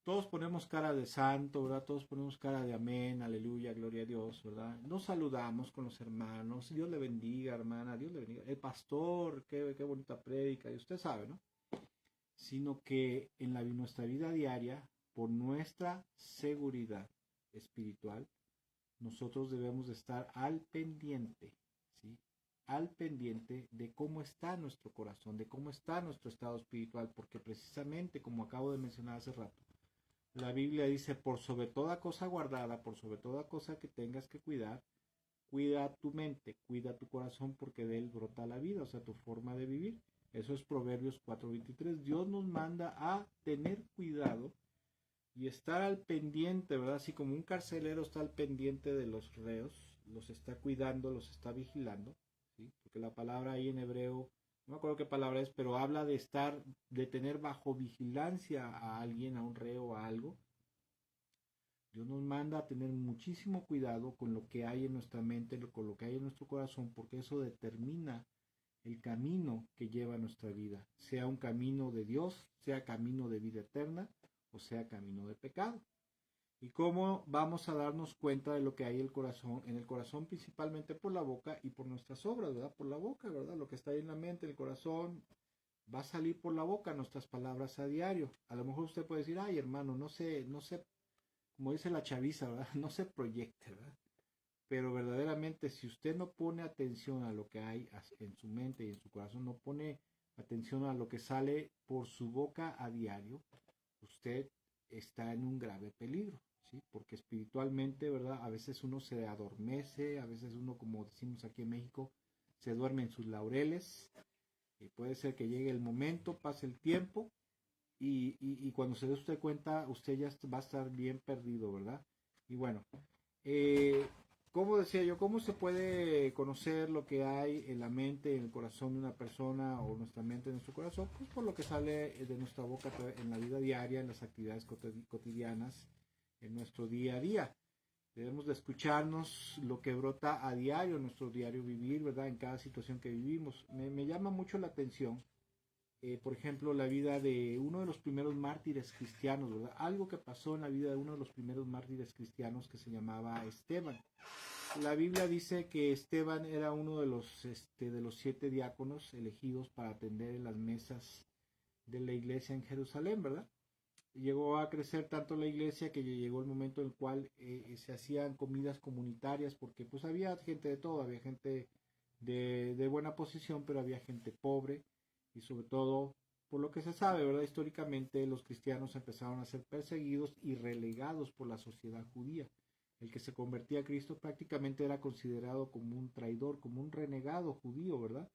todos ponemos cara de santo, ¿verdad? Todos ponemos cara de amén, aleluya, gloria a Dios, ¿verdad? Nos saludamos con los hermanos, Dios le bendiga, hermana, Dios le bendiga. El pastor, qué bonita prédica, y usted sabe, ¿no? Sino que en nuestra vida diaria, por nuestra seguridad espiritual, nosotros debemos de estar al pendiente, ¿sí? Al pendiente de cómo está nuestro corazón, de cómo está nuestro estado espiritual, porque precisamente, como acabo de mencionar hace rato, la Biblia dice, por sobre toda cosa guardada, por sobre toda cosa que tengas que cuidar, cuida tu mente, cuida tu corazón, porque de él brota la vida, o sea, tu forma de vivir. Eso es Proverbios 4:23. Dios nos manda a tener cuidado y estar al pendiente, ¿verdad? Así como un carcelero está al pendiente de los reos, los está cuidando, los está vigilando, ¿sí? Porque la palabra ahí en hebreo, no me acuerdo qué palabra es, pero habla de estar, de tener bajo vigilancia a alguien, a un reo, a algo. Dios nos manda a tener muchísimo cuidado con lo que hay en nuestra mente, con lo que hay en nuestro corazón, porque eso determina el camino que lleva nuestra vida, sea un camino de Dios, sea camino de vida eterna o sea camino de pecado. Y cómo vamos a darnos cuenta de lo que hay en el corazón principalmente por la boca y por nuestras obras, ¿verdad? Por la boca, ¿verdad? Lo que está ahí en la mente, el corazón, va a salir por la boca nuestras palabras a diario. A lo mejor usted puede decir, ay hermano, no sé, como dice la chaviza, ¿verdad? No se proyecte, ¿verdad? Pero verdaderamente si usted no pone atención a lo que hay en su mente y en su corazón, no pone atención a lo que sale por su boca a diario, usted está en un grave peligro, ¿sí? Porque espiritualmente, ¿verdad? A veces uno se adormece, a veces uno, como decimos aquí en México, se duerme en sus laureles, y puede ser que llegue el momento, pase el tiempo, y cuando se dé usted cuenta, usted ya va a estar bien perdido, ¿verdad? Y bueno, eh, ¿cómo decía yo? ¿Cómo se puede conocer lo que hay en la mente, en el corazón de una persona o nuestra mente en nuestro corazón? Pues por lo que sale de nuestra boca en la vida diaria, en las actividades cotidianas, en nuestro día a día. Debemos de escucharnos lo que brota a diario, en nuestro diario vivir, ¿verdad? En cada situación que vivimos. Me llama mucho la atención, por ejemplo, la vida de uno de los primeros mártires cristianos, ¿verdad? Algo que pasó en la vida de uno de los primeros mártires cristianos que se llamaba Esteban. La Biblia dice que Esteban era uno de los 7 diáconos elegidos para atender en las mesas de la iglesia en Jerusalén, ¿verdad? Llegó a crecer tanto la iglesia que llegó el momento en el cual se hacían comidas comunitarias, porque pues había gente de todo, había gente de buena posición, pero había gente pobre, y sobre todo, por lo que se sabe, ¿verdad? Históricamente los cristianos empezaron a ser perseguidos y relegados por la sociedad judía. El que se convertía a Cristo prácticamente era considerado como un traidor, como un renegado judío, ¿verdad?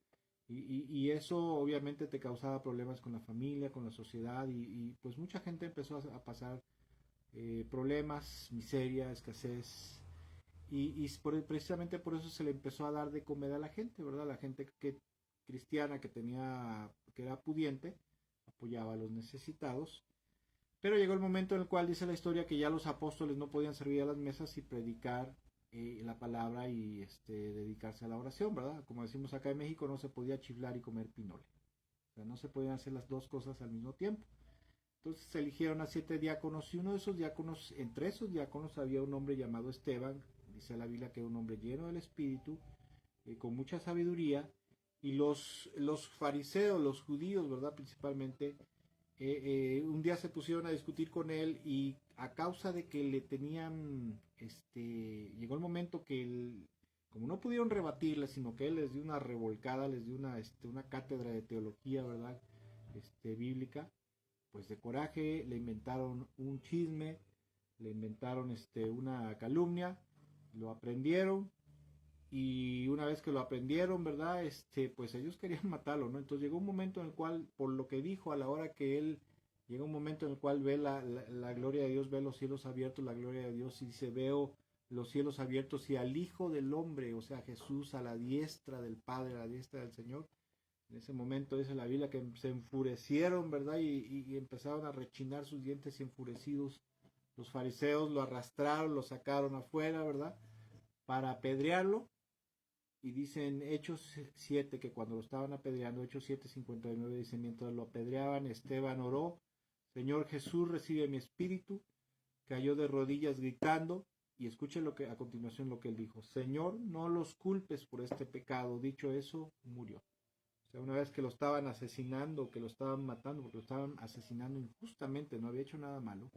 Y eso obviamente te causaba problemas con la familia, con la sociedad, pues mucha gente empezó a pasar problemas, miseria, escasez, precisamente por eso se le empezó a dar de comer a la gente, ¿verdad? La gente cristiana que era pudiente, apoyaba a los necesitados, pero llegó el momento en el cual dice la historia que ya los apóstoles no podían servir a las mesas y predicar la palabra y dedicarse a la oración, ¿verdad? Como decimos acá en México, no se podía chiflar y comer pinole. O sea, no se podían hacer las dos cosas al mismo tiempo. Entonces se eligieron a 7 diáconos y uno de esos diáconos, entre esos diáconos había un hombre llamado Esteban, dice la Biblia que era un hombre lleno del Espíritu, con mucha sabiduría, y los fariseos, los judíos, ¿verdad? Principalmente, un día se pusieron a discutir con él y a causa de que le tenían, llegó el momento que él, como no pudieron rebatirle, sino que él les dio una revolcada, les dio una cátedra de teología, ¿verdad? Bíblica, pues de coraje le inventaron un chisme, le inventaron una calumnia, lo aprendieron y una vez que lo aprendieron, ¿verdad? Pues ellos querían matarlo, ¿no? Entonces llegó un momento en el cual, por lo que dijo, a la hora que él, llega un momento en el cual ve la gloria de Dios, ve los cielos abiertos, la gloria de Dios, y dice, veo los cielos abiertos y al Hijo del Hombre, o sea, Jesús a la diestra del Padre, a la diestra del Señor. En ese momento dice la Biblia que se enfurecieron, ¿verdad? Y empezaron a rechinar sus dientes y enfurecidos. Los fariseos lo arrastraron, lo sacaron afuera, ¿verdad? Para apedrearlo. Y dicen Hechos 7 que cuando lo estaban apedreando, Hechos 7:59 dice, mientras lo apedreaban, Esteban oró, Señor Jesús, recibe mi espíritu, cayó de rodillas gritando, y escuchen lo que a continuación lo que él dijo, Señor, no los culpes por este pecado. Dicho eso, murió. O sea, una vez que lo estaban asesinando, que lo estaban matando, porque lo estaban asesinando injustamente, no había hecho nada malo,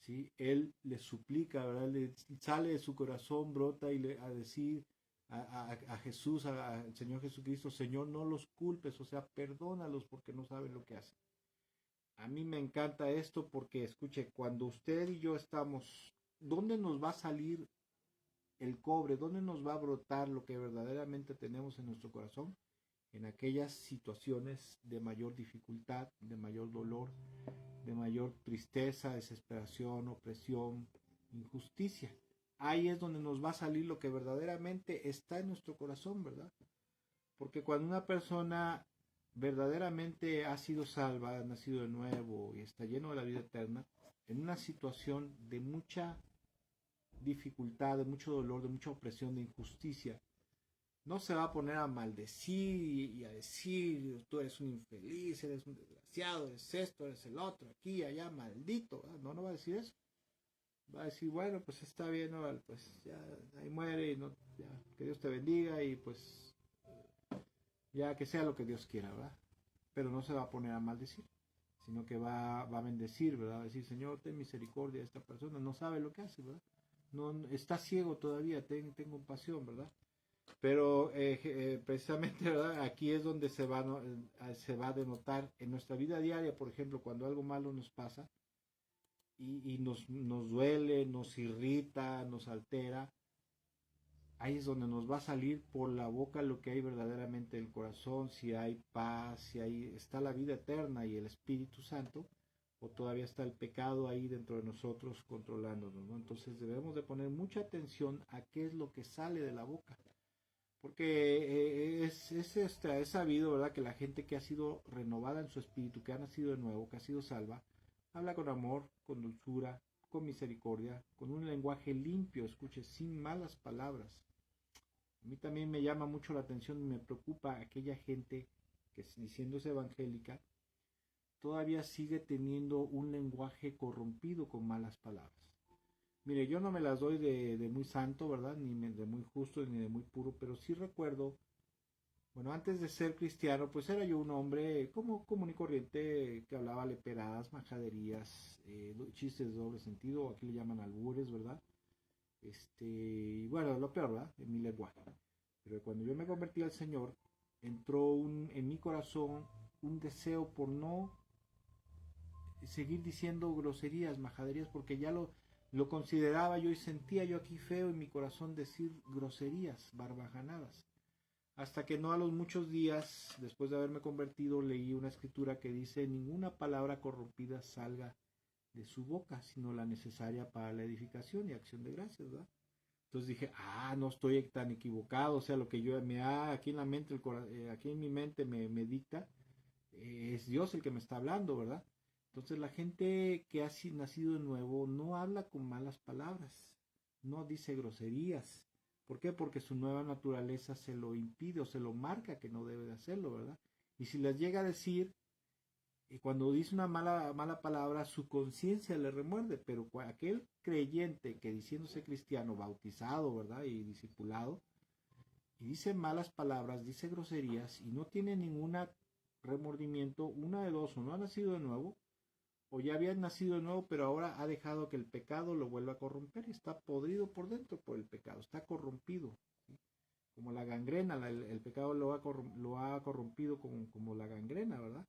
¿sí? Él le suplica, ¿verdad? Le sale de su corazón, brota a decir a Jesús, al Señor Jesucristo, Señor, no los culpes, o sea, perdónalos porque no saben lo que hacen. A mí me encanta esto porque, escuche, cuando usted y yo estamos, ¿dónde nos va a salir el cobre? ¿Dónde nos va a brotar lo que verdaderamente tenemos en nuestro corazón? En aquellas situaciones de mayor dificultad, de mayor dolor, de mayor tristeza, desesperación, opresión, injusticia. Ahí es donde nos va a salir lo que verdaderamente está en nuestro corazón, ¿verdad? Porque cuando una persona verdaderamente ha sido salva, ha nacido de nuevo y está lleno de la vida eterna, en una situación de mucha dificultad, de mucho dolor, de mucha opresión, de injusticia, no se va a poner a maldecir y a decir, tú eres un infeliz, eres un desgraciado, eres esto, eres el otro, aquí, allá, maldito. No, no va a decir eso. Va a decir, bueno, pues está bien, ¿no? Pues ya ahí muere, y no, ya, que Dios te bendiga y pues ya que sea lo que Dios quiera, ¿verdad? Pero no se va a poner a maldecir, sino que va a bendecir, ¿verdad? Va a decir, Señor, ten misericordia de esta persona, no sabe lo que hace, ¿verdad? No, está ciego todavía, ten compasión, ¿verdad? Pero precisamente, ¿verdad? Aquí es donde se va a denotar en nuestra vida diaria, por ejemplo, cuando algo malo nos pasa y nos duele, nos irrita, nos altera, ahí es donde nos va a salir por la boca lo que hay verdaderamente en el corazón, si hay paz, si hay, está la vida eterna y el Espíritu Santo, o todavía está el pecado ahí dentro de nosotros controlándonos, ¿no? Entonces debemos de poner mucha atención a qué es lo que sale de la boca. Porque es sabido, ¿verdad?, que la gente que ha sido renovada en su espíritu, que ha nacido de nuevo, que ha sido salva, habla con amor, con dulzura, con misericordia, con un lenguaje limpio, escuche, sin malas palabras. A mí también me llama mucho la atención y me preocupa aquella gente que, diciéndose evangélica, todavía sigue teniendo un lenguaje corrompido con malas palabras. Mire, yo no me las doy de muy santo, ¿verdad? Ni de muy justo, ni de muy puro, pero sí recuerdo, bueno, antes de ser cristiano, pues era yo un hombre como común y corriente que hablaba leperadas, majaderías, chistes de doble sentido, aquí le llaman albures, ¿verdad? Y bueno, lo peor, ¿verdad? En mi lenguaje. Pero cuando yo me convertí al Señor, entró en mi corazón un deseo por no seguir diciendo groserías, majaderías, porque ya lo consideraba yo y sentía yo aquí feo en mi corazón decir groserías, barbajanadas. Hasta que no a los muchos días, después de haberme convertido, leí una escritura que dice, ninguna palabra corrompida salga de su boca, sino la necesaria para la edificación y acción de gracias, ¿verdad? Entonces dije, no estoy tan equivocado, o sea, lo que yo me ha aquí en la mente, aquí en mi mente me dicta, es Dios el que me está hablando, ¿verdad? Entonces la gente que ha nacido de nuevo no habla con malas palabras, no dice groserías. ¿Por qué? Porque su nueva naturaleza se lo impide o se lo marca que no debe de hacerlo, ¿verdad? Y si las llega a decir, cuando dice una mala palabra, su conciencia le remuerde, pero aquel creyente que diciéndose cristiano, bautizado, ¿verdad? Y discipulado, y dice malas palabras, dice groserías y no tiene ningún remordimiento, una de dos, o no ha nacido de nuevo, o ya había nacido de nuevo, pero ahora ha dejado que el pecado lo vuelva a corromper y está podrido por dentro por el pecado, está corrompido, ¿sí? Como la gangrena, el pecado lo ha corrompido como la gangrena, ¿verdad?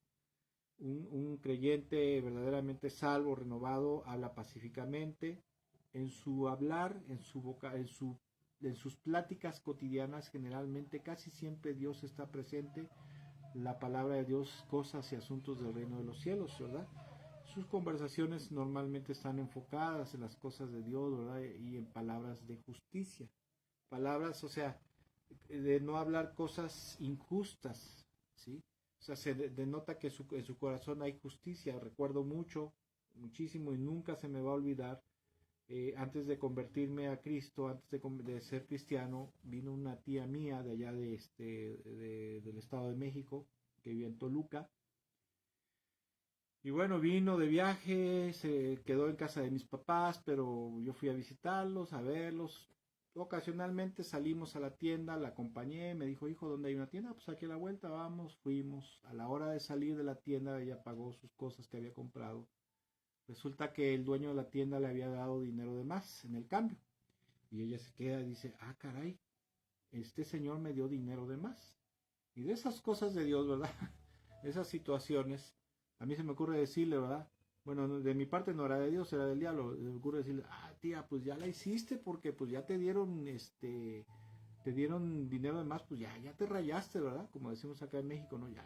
Un creyente verdaderamente salvo, renovado, habla pacíficamente, en su hablar, en su boca, en sus pláticas cotidianas, generalmente casi siempre Dios está presente, la palabra de Dios, cosas y asuntos del reino de los cielos, ¿verdad? Sus conversaciones normalmente están enfocadas en las cosas de Dios, ¿verdad? Y en palabras de justicia. Palabras, o sea, de no hablar cosas injustas, ¿sí? O sea, se denota que en su corazón hay justicia. Recuerdo muchísimo y nunca se me va a olvidar. Antes de convertirme a Cristo, antes de ser cristiano, vino una tía mía de allá del Estado de México, que vivía en Toluca. Y bueno, vino de viaje, se quedó en casa de mis papás, pero yo fui a visitarlos, a verlos. Ocasionalmente salimos a la tienda, la acompañé, me dijo, hijo, ¿dónde hay una tienda? Pues aquí a la vuelta, vamos, fuimos. A la hora de salir de la tienda, ella pagó sus cosas que había comprado. Resulta que el dueño de la tienda le había dado dinero de más en el cambio. Y ella se queda y dice, caray, este señor me dio dinero de más. Y de esas cosas de Dios, ¿verdad? Esas situaciones, a mí se me ocurre decirle, ¿verdad? Bueno, de mi parte no era de Dios, era del diablo. Se me ocurre decirle, tía, pues ya la hiciste porque pues ya te dieron dinero de más, pues ya te rayaste, ¿verdad? Como decimos acá en México, ¿no? Ya.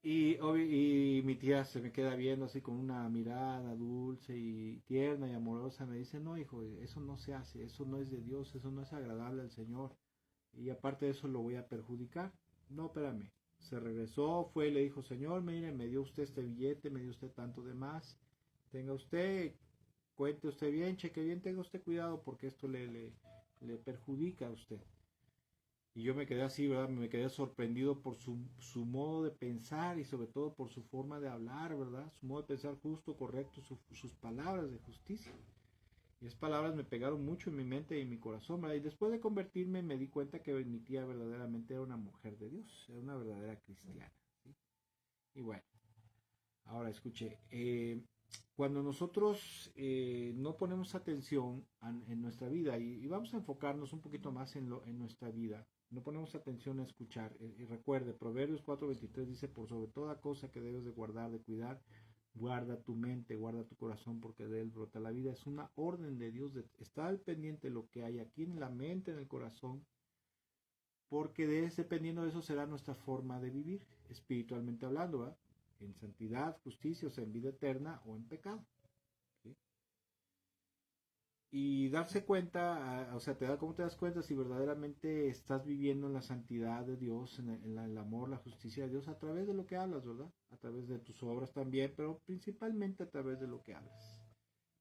Y mi tía se me queda viendo así con una mirada dulce y tierna y amorosa. Me dice, no, hijo, eso no se hace, eso no es de Dios, eso no es agradable al Señor. Y aparte de eso lo voy a perjudicar. No, espérame. Se regresó, fue y le dijo, Señor, mire, me dio usted este billete, me dio usted tanto de más. Tenga usted, cuente usted bien, cheque bien, tenga usted cuidado porque esto le perjudica a usted. Y yo me quedé así, ¿verdad? Me quedé sorprendido por su modo de pensar y sobre todo por su forma de hablar, ¿verdad? Su modo de pensar justo, correcto, sus palabras de justicia. Y esas palabras me pegaron mucho en mi mente y en mi corazón, ¿verdad? Y después de convertirme me di cuenta que mi tía verdaderamente era una mujer de Dios, era una verdadera cristiana, ¿sí? Y bueno, ahora escuche, cuando nosotros no ponemos atención en nuestra vida y vamos a enfocarnos un poquito más en nuestra vida, no ponemos atención a escuchar, y recuerde, Proverbios 4:23 dice, por sobre toda cosa que debes de guardar, de cuidar, guarda tu mente, guarda tu corazón, porque de él brota la vida. Es una orden de Dios, está al pendiente de lo que hay aquí en la mente, en el corazón, porque dependiendo de eso será nuestra forma de vivir, espiritualmente hablando, ¿verdad? En santidad, justicia, o sea, en vida eterna o en pecado. ¿Sí? Y darse cuenta, o sea, ¿cómo te das cuenta si verdaderamente estás viviendo en la santidad de Dios, en el amor, la justicia de Dios, a través de lo que hablas, ¿verdad? A través de tus obras también, pero principalmente a través de lo que hablas.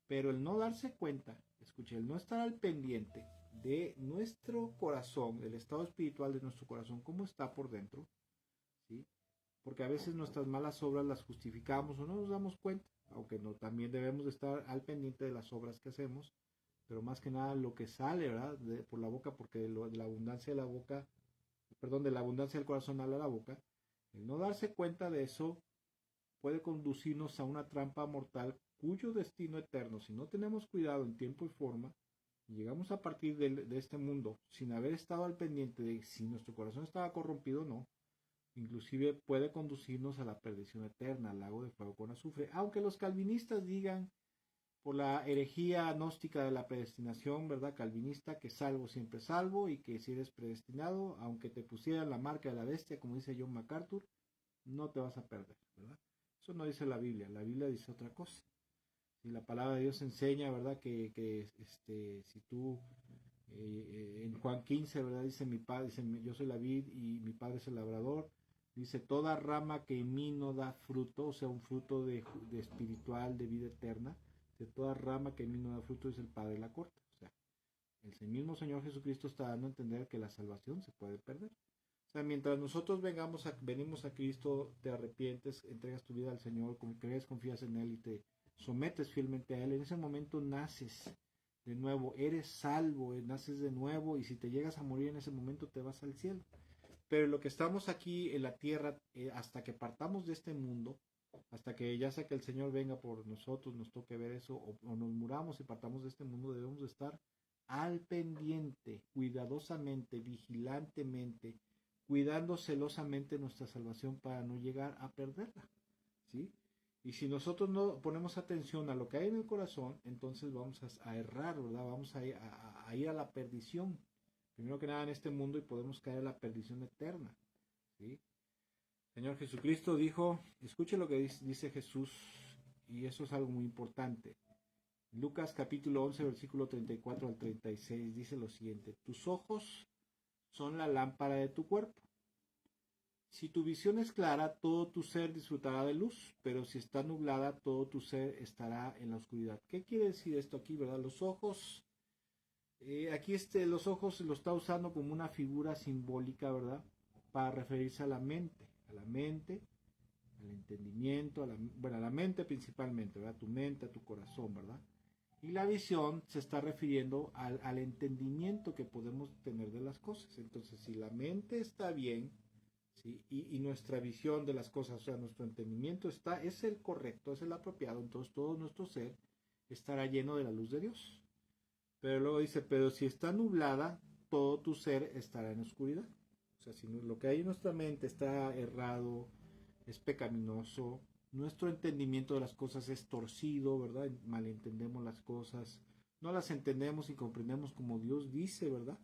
Pero el no darse cuenta, escuche, el no estar al pendiente de nuestro corazón, el estado espiritual de nuestro corazón, cómo está por dentro, ¿sí? Porque a veces nuestras malas obras las justificamos o no nos damos cuenta, aunque no, también debemos de estar al pendiente de las obras que hacemos, pero más que nada lo que sale, ¿verdad? Por la boca, porque de la abundancia de la boca, perdón, de la abundancia del corazón habla la boca. El no darse cuenta de eso puede conducirnos a una trampa mortal cuyo destino eterno, si no tenemos cuidado en tiempo y forma, y llegamos a partir de este mundo sin haber estado al pendiente de si nuestro corazón estaba corrompido o no, inclusive puede conducirnos a la perdición eterna, al lago de fuego con azufre, aunque los calvinistas digan por la herejía gnóstica de la predestinación, ¿verdad? Calvinista, que salvo siempre salvo y que si eres predestinado, aunque te pusieran la marca de la bestia, como dice John MacArthur, no te vas a perder, ¿verdad? Eso no dice la Biblia dice otra cosa. Y la palabra de Dios enseña, ¿verdad? Que si tú, en Juan 15, ¿verdad? Dice mi padre, dice, yo soy la vid y mi padre es el labrador. Dice, toda rama que en mí no da fruto, o sea, un fruto de espiritual, de vida eterna, de toda rama que en mí no da fruto, dice el Padre la corta. O sea, el mismo Señor Jesucristo está dando a entender que la salvación se puede perder. O sea, mientras nosotros venimos a Cristo, te arrepientes, entregas tu vida al Señor, crees, confías en Él y te sometes fielmente a Él, en ese momento naces de nuevo, eres salvo, naces de nuevo y si te llegas a morir en ese momento te vas al cielo. Pero lo que estamos aquí en la tierra, hasta que partamos de este mundo, hasta que ya sea que el Señor venga por nosotros, nos toque ver eso, o nos muramos y partamos de este mundo, debemos de estar al pendiente, cuidadosamente, vigilantemente, cuidando celosamente nuestra salvación para no llegar a perderla, ¿sí? Y si nosotros no ponemos atención a lo que hay en el corazón, entonces vamos a errar, ¿verdad? Vamos a ir a la perdición, primero que nada en este mundo y podemos caer a la perdición eterna, ¿sí? Señor Jesucristo dijo, escuche lo que dice Jesús, y eso es algo muy importante. Lucas capítulo 11, versículo 34 al 36 dice lo siguiente, tus ojos son la lámpara de tu cuerpo. Si tu visión es clara, todo tu ser disfrutará de luz, pero si está nublada, todo tu ser estará en la oscuridad. ¿Qué quiere decir esto aquí, verdad? Los ojos, aquí los ojos lo está usando como una figura simbólica, ¿verdad? Para referirse a la mente, al entendimiento, a la mente principalmente, ¿verdad? Tu mente, a tu corazón, ¿verdad? Y la visión se está refiriendo al entendimiento que podemos tener de las cosas. Entonces, si la mente está bien, ¿sí? y nuestra visión de las cosas, o sea, nuestro entendimiento es el correcto, es el apropiado, entonces todo nuestro ser estará lleno de la luz de Dios. Pero luego dice, pero si está nublada, todo tu ser estará en oscuridad. O sea, si lo que hay en nuestra mente está errado, es pecaminoso, nuestro entendimiento de las cosas es torcido, ¿verdad? Malentendemos las cosas, no las entendemos y comprendemos como Dios dice, ¿verdad?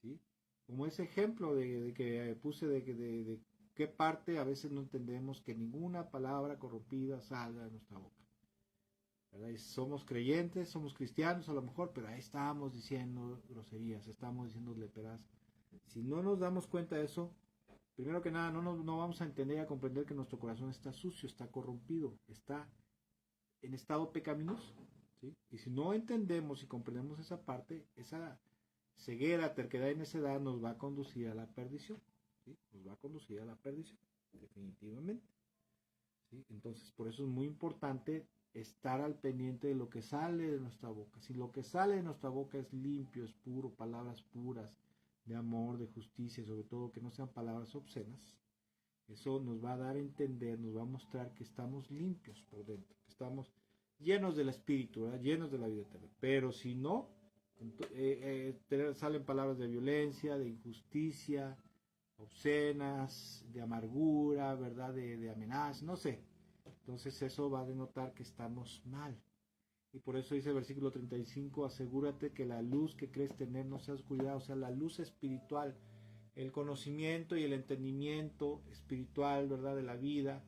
¿Sí? Como ese ejemplo de que puse de qué parte a veces no entendemos que ninguna palabra corrompida salga de nuestra boca. ¿Verdad? Y somos creyentes, somos cristianos a lo mejor, pero ahí estamos diciendo groserías, estamos diciendo leperas. Si no nos damos cuenta de eso, primero que nada no vamos a entender y a comprender que nuestro corazón está sucio, está corrompido, está en estado pecaminoso. ¿Sí? Y si no entendemos y comprendemos esa parte, esa ceguera, terquedad y necedad nos va a conducir a la perdición. ¿Sí? Nos va a conducir a la perdición, definitivamente. ¿Sí? Entonces, por eso es muy importante estar al pendiente de lo que sale de nuestra boca. Si lo que sale de nuestra boca es limpio, es puro, palabras puras, de amor, de justicia, sobre todo que no sean palabras obscenas, eso nos va a dar a entender, nos va a mostrar que estamos limpios por dentro, que estamos llenos del Espíritu, ¿verdad? Llenos de la vida eterna. Pero si no, salen palabras de violencia, de injusticia, obscenas, de amargura, ¿verdad? De amenazas, no sé. Entonces eso va a denotar que estamos mal. Y por eso dice el versículo 35, asegúrate que la luz que crees tener no sea oscuridad, o sea, la luz espiritual, el conocimiento y el entendimiento espiritual, ¿verdad? De la vida,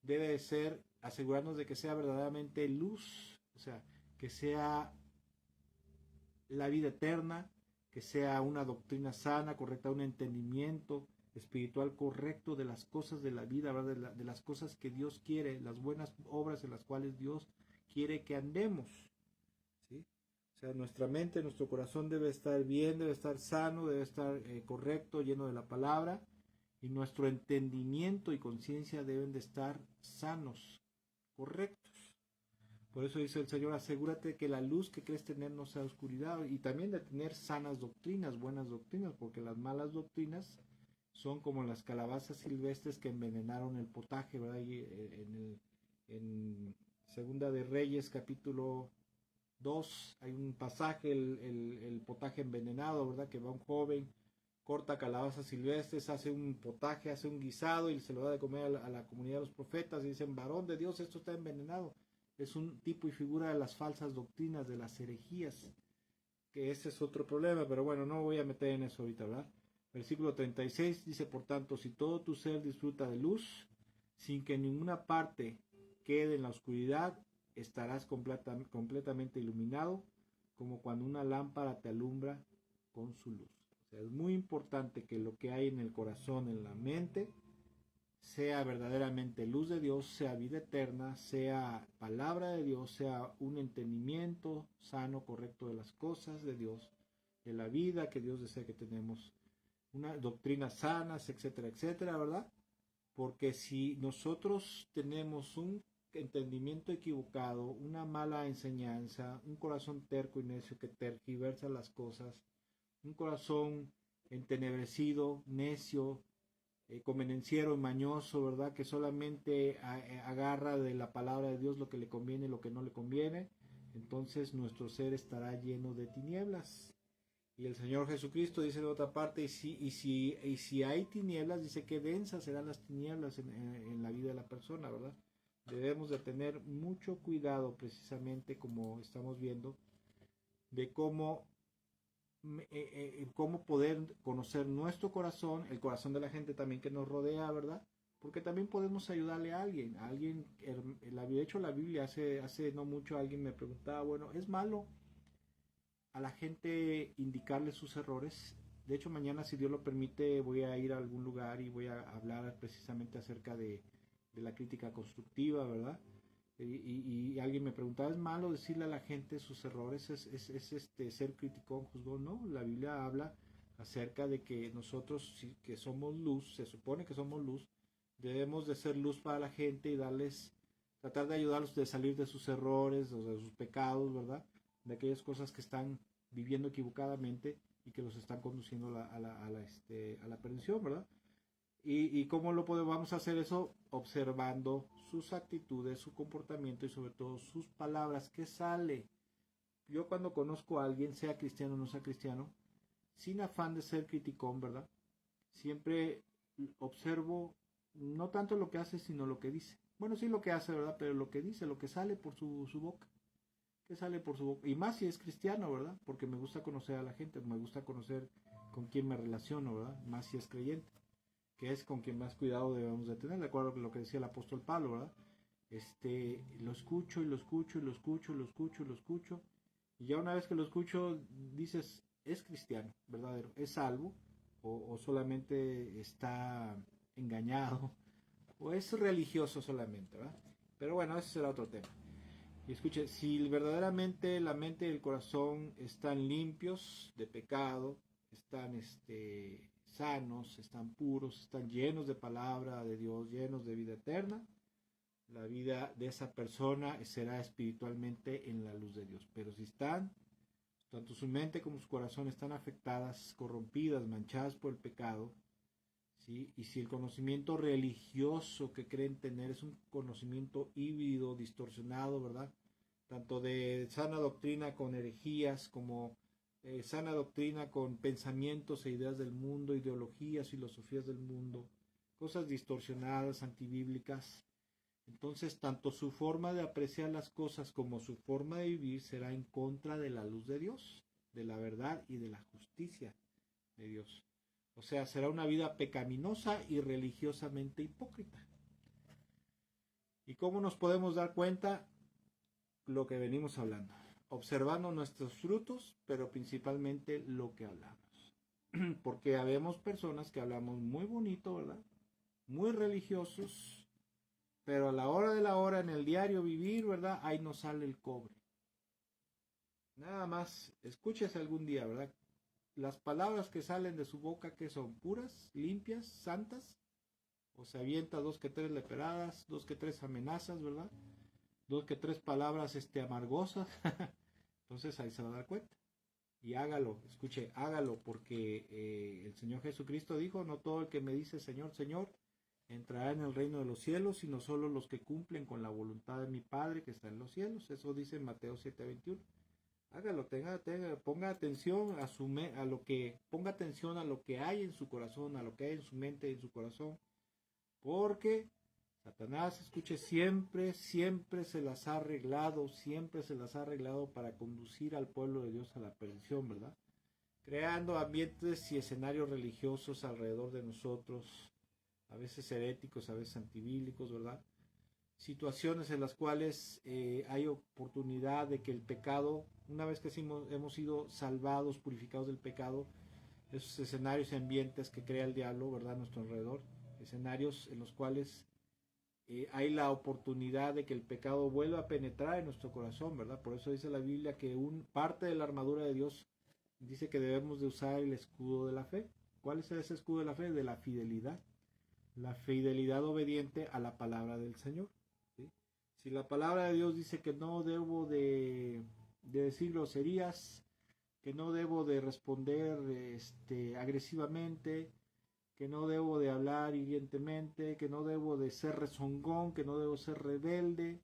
debe de ser, asegurarnos de que sea verdaderamente luz, o sea, que sea la vida eterna, que sea una doctrina sana, correcta, un entendimiento espiritual correcto de las cosas de la vida, ¿verdad? De las cosas que Dios quiere, las buenas obras en las cuales Dios quiere que andemos. ¿Sí? O sea, nuestra mente, nuestro corazón debe estar bien, debe estar sano, debe estar correcto, lleno de la palabra, y nuestro entendimiento y conciencia deben de estar sanos, correctos. Por eso dice el Señor, asegúrate que la luz que crees tener no sea oscuridad, y también de tener sanas doctrinas, buenas doctrinas, porque las malas doctrinas son como las calabazas silvestres que envenenaron el potaje, ¿verdad? Y en Segunda de Reyes, capítulo 2, hay un pasaje, el potaje envenenado, ¿verdad? Que va un joven, corta calabazas silvestres, hace un potaje, hace un guisado y se lo da de comer a la comunidad de los profetas y dicen, varón de Dios, esto está envenenado. Es un tipo y figura de las falsas doctrinas, de las herejías, que ese es otro problema, pero bueno, no voy a meter en eso ahorita, ¿verdad? Versículo 36 dice, por tanto, si todo tu ser disfruta de luz, sin que ninguna parte quede en la oscuridad, estarás completamente iluminado, como cuando una lámpara te alumbra con su luz. O sea, es muy importante que lo que hay en el corazón, en la mente, sea verdaderamente luz de Dios, sea vida eterna, sea palabra de Dios, sea un entendimiento sano, correcto de las cosas de Dios, de la vida que Dios desea que tenemos, una doctrina sanas, etcétera, etcétera, ¿verdad? Porque si nosotros tenemos un entendimiento equivocado, una mala enseñanza, un corazón terco y necio que tergiversa las cosas, un corazón entenebrecido, necio, convenenciero y mañoso, ¿verdad? Que solamente agarra de la palabra de Dios lo que le conviene y lo que no le conviene, entonces nuestro ser estará lleno de tinieblas. Y el Señor Jesucristo dice en otra parte, y si hay tinieblas, dice que densas serán las tinieblas en la vida de la persona, ¿verdad? Debemos de tener mucho cuidado precisamente como estamos viendo, de cómo poder conocer nuestro corazón, el corazón de la gente también que nos rodea, ¿verdad? Porque también podemos ayudarle a alguien, de hecho la Biblia hace no mucho alguien me preguntaba, bueno, ¿es malo a la gente indicarle sus errores? De hecho mañana, si Dios lo permite, voy a ir a algún lugar y voy a hablar precisamente acerca de la crítica constructiva, ¿verdad? Y alguien me preguntaba, ¿es malo decirle a la gente sus errores? ¿Es ser criticón, juzgón? No, la Biblia habla acerca de que nosotros, que somos luz, se supone que somos luz, debemos de ser luz para la gente y tratar de ayudarlos a salir de sus errores, de sus pecados, ¿verdad? De aquellas cosas que están viviendo equivocadamente y que los están conduciendo a la perdición, ¿verdad? ¿Y cómo vamos a hacer eso? Observando sus actitudes, su comportamiento y sobre todo sus palabras. ¿Qué sale? Yo cuando conozco a alguien, sea cristiano o no sea cristiano, sin afán de ser criticón, ¿verdad? Siempre observo no tanto lo que hace, sino lo que dice. Bueno, sí lo que hace, ¿verdad? Pero lo que dice, lo que sale por su boca. ¿Qué sale por su boca? Y más si es cristiano, ¿verdad? Porque me gusta conocer a la gente, me gusta conocer con quién me relaciono, ¿verdad? Más si es creyente. que es con quien más cuidado debemos de tener, de acuerdo con lo que decía el apóstol Pablo, ¿verdad? Lo escucho y lo escucho y lo escucho y lo escucho y lo escucho, y ya una vez que lo escucho dices, es cristiano, verdadero, es salvo, o solamente está engañado, o es religioso solamente, ¿verdad? Pero bueno, ese será otro tema. Y escuche, si verdaderamente la mente y el corazón están limpios de pecado, están sanos, están puros, están llenos de palabra de Dios, llenos de vida eterna, la vida de esa persona será espiritualmente en la luz de Dios. Pero si están, tanto su mente como su corazón están afectadas, corrompidas, manchadas por el pecado, ¿sí? Y si el conocimiento religioso que creen tener es un conocimiento híbrido, distorsionado, ¿verdad? Tanto de sana doctrina con herejías, como sana doctrina con pensamientos e ideas del mundo, ideologías, filosofías del mundo, cosas distorsionadas, antibíblicas. Entonces, tanto su forma de apreciar las cosas como su forma de vivir será en contra de la luz de Dios, de la verdad y de la justicia de Dios. O sea, será una vida pecaminosa y religiosamente hipócrita. ¿Y cómo nos podemos dar cuenta? Lo que venimos hablando, observando nuestros frutos, pero principalmente lo que hablamos. Porque habemos personas que hablamos muy bonito, ¿verdad? Muy religiosos, pero a la hora de la hora, en el diario vivir, ¿verdad? Ahí nos sale el cobre. Nada más, escúchese algún día, ¿verdad? Las palabras que salen de su boca, que son puras, limpias, santas, o se avienta dos que tres leperadas, dos que tres amenazas, ¿verdad? Dos que tres palabras amargosas. Entonces ahí se va a dar cuenta. Y hágalo, escuche, hágalo, porque el Señor Jesucristo dijo, no todo el que me dice Señor, Señor, entrará en el reino de los cielos, sino solo los que cumplen con la voluntad de mi Padre que está en los cielos. Eso dice en Mateo 7:21. Hágalo, ponga atención a lo que, ponga atención a lo que hay en su corazón, a lo que hay en su mente y en su corazón, porque Satanás, escuche, siempre se las ha arreglado, para conducir al pueblo de Dios a la perdición, ¿verdad? Creando ambientes y escenarios religiosos alrededor de nosotros, a veces heréticos, a veces antibíblicos, ¿verdad? Situaciones en las cuales hay oportunidad de que el pecado, una vez que hemos sido salvados, purificados del pecado, esos escenarios y ambientes que crea el diablo, ¿verdad?, a nuestro alrededor, escenarios en los cuales hay la oportunidad de que el pecado vuelva a penetrar en nuestro corazón, ¿verdad? Por eso dice la Biblia que parte de la armadura de Dios dice que debemos de usar el escudo de la fe. ¿Cuál es ese escudo de la fe? De la fidelidad. La fidelidad obediente a la palabra del Señor, ¿sí? Si la palabra de Dios dice que no debo de decir groserías, que no debo de responder agresivamente, que no debo de hablar hirientemente, que no debo de ser rezongón, que no debo ser rebelde.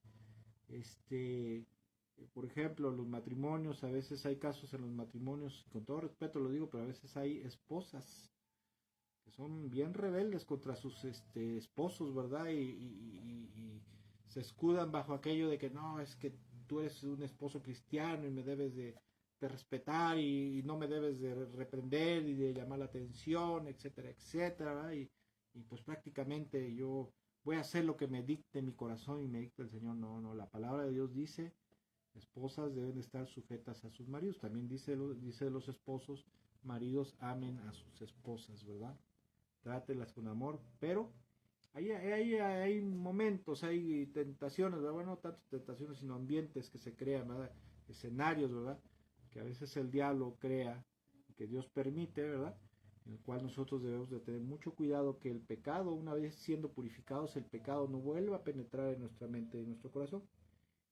Por ejemplo, los matrimonios, a veces hay casos en los matrimonios, con todo respeto lo digo, pero a veces hay esposas que son bien rebeldes contra sus esposos, ¿verdad? Y se escudan bajo aquello de que no, es que tú eres un esposo cristiano y me debes de respetar y no me debes de reprender y de llamar la atención, etcétera, etcétera, ¿verdad? Y pues prácticamente yo voy a hacer lo que me dicte mi corazón y me dicta el Señor. No, no, la palabra de Dios dice, esposas deben estar sujetas a sus maridos. También dice los esposos, maridos amen a sus esposas, ¿verdad? Trátelas con amor, pero hay momentos, hay tentaciones, ¿verdad? Bueno, no tanto tentaciones, sino ambientes que se crean, ¿verdad? Escenarios, ¿verdad? Que a veces el diablo crea, que Dios permite, ¿verdad? En el cual nosotros debemos de tener mucho cuidado que el pecado, una vez siendo purificados, el pecado no vuelva a penetrar en nuestra mente y en nuestro corazón.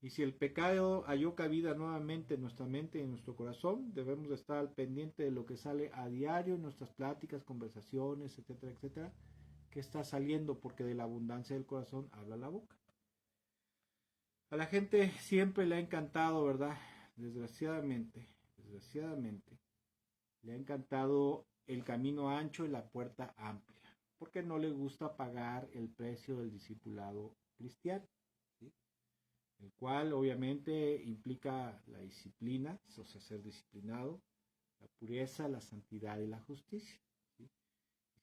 Y si el pecado halló cabida nuevamente en nuestra mente y en nuestro corazón, debemos de estar al pendiente de lo que sale a diario en nuestras pláticas, conversaciones, etcétera, etcétera, que está saliendo, porque de la abundancia del corazón habla la boca. A la gente siempre le ha encantado, ¿verdad? Desgraciadamente, le ha encantado el camino ancho y la puerta amplia, porque no le gusta pagar el precio del discipulado cristiano, ¿sí? El cual obviamente implica la disciplina, o sea, ser disciplinado, la pureza, la santidad y la justicia, ¿sí?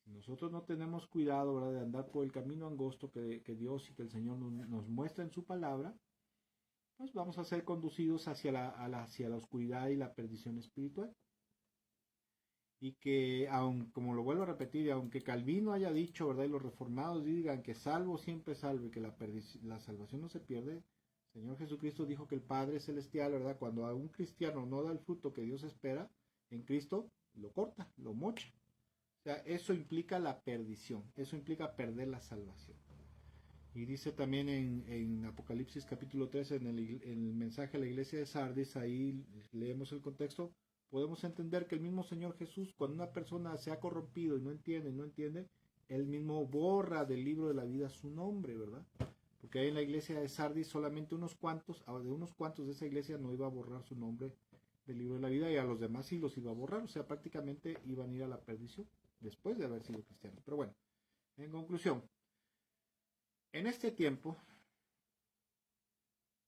Si nosotros no tenemos cuidado, ¿verdad?, de andar por el camino angosto que Dios y que el Señor nos muestra en su palabra, pues vamos a ser conducidos hacia la oscuridad y la perdición espiritual. Y que, aun, como lo vuelvo a repetir, aunque Calvino haya dicho, ¿verdad?, y los reformados digan que salvo siempre salvo y que la salvación no se pierde, el Señor Jesucristo dijo que el Padre Celestial, ¿verdad?, cuando a un cristiano no da el fruto que Dios espera en Cristo, lo corta, lo mocha. O sea, eso implica la perdición, eso implica perder la salvación. Y dice también en Apocalipsis capítulo 13, en el mensaje a la iglesia de Sardis, ahí leemos el contexto, podemos entender que el mismo Señor Jesús, cuando una persona se ha corrompido y no entiende, él mismo borra del libro de la vida su nombre, ¿verdad? Porque ahí en la iglesia de Sardis solamente unos cuantos de esa iglesia no iba a borrar su nombre del libro de la vida, y a los demás sí los iba a borrar, o sea, prácticamente iban a ir a la perdición después de haber sido cristianos. Pero bueno, en conclusión, en este tiempo,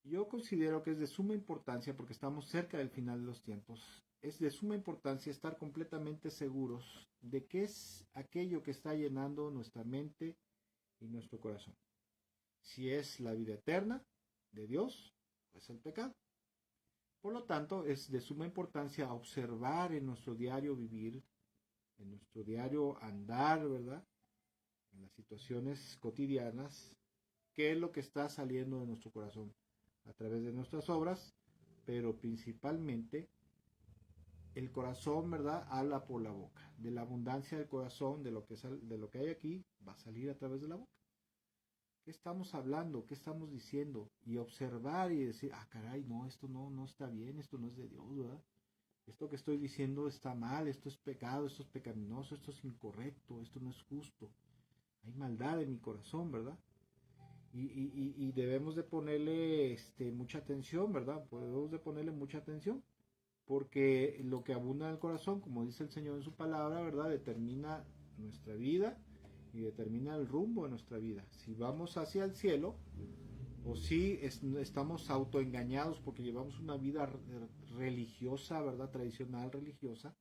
yo considero que es de suma importancia, porque estamos cerca del final de los tiempos, es de suma importancia estar completamente seguros de qué es aquello que está llenando nuestra mente y nuestro corazón. Si es la vida eterna de Dios, o es el pecado. Por lo tanto, es de suma importancia observar en nuestro diario vivir, en nuestro diario andar, ¿verdad?, en las situaciones cotidianas, qué es lo que está saliendo de nuestro corazón a través de nuestras obras, pero principalmente el corazón, ¿verdad?, habla por la boca. De la abundancia del corazón, de lo que hay aquí, va a salir a través de la boca. ¿Qué estamos hablando? ¿Qué estamos diciendo? Y observar y decir, caray, no, esto no está bien, esto no es de Dios, ¿verdad? Esto que estoy diciendo está mal, esto es pecado, esto es pecaminoso, esto es incorrecto, esto no es justo. Hay maldad en mi corazón, ¿verdad? Y debemos de ponerle mucha atención, ¿verdad? Debemos de ponerle mucha atención, porque lo que abunda en el corazón, como dice el Señor en su palabra, ¿verdad?, determina nuestra vida y determina el rumbo de nuestra vida. Si vamos hacia el cielo, o si estamos autoengañados porque llevamos una vida religiosa, ¿verdad?, tradicional religiosa.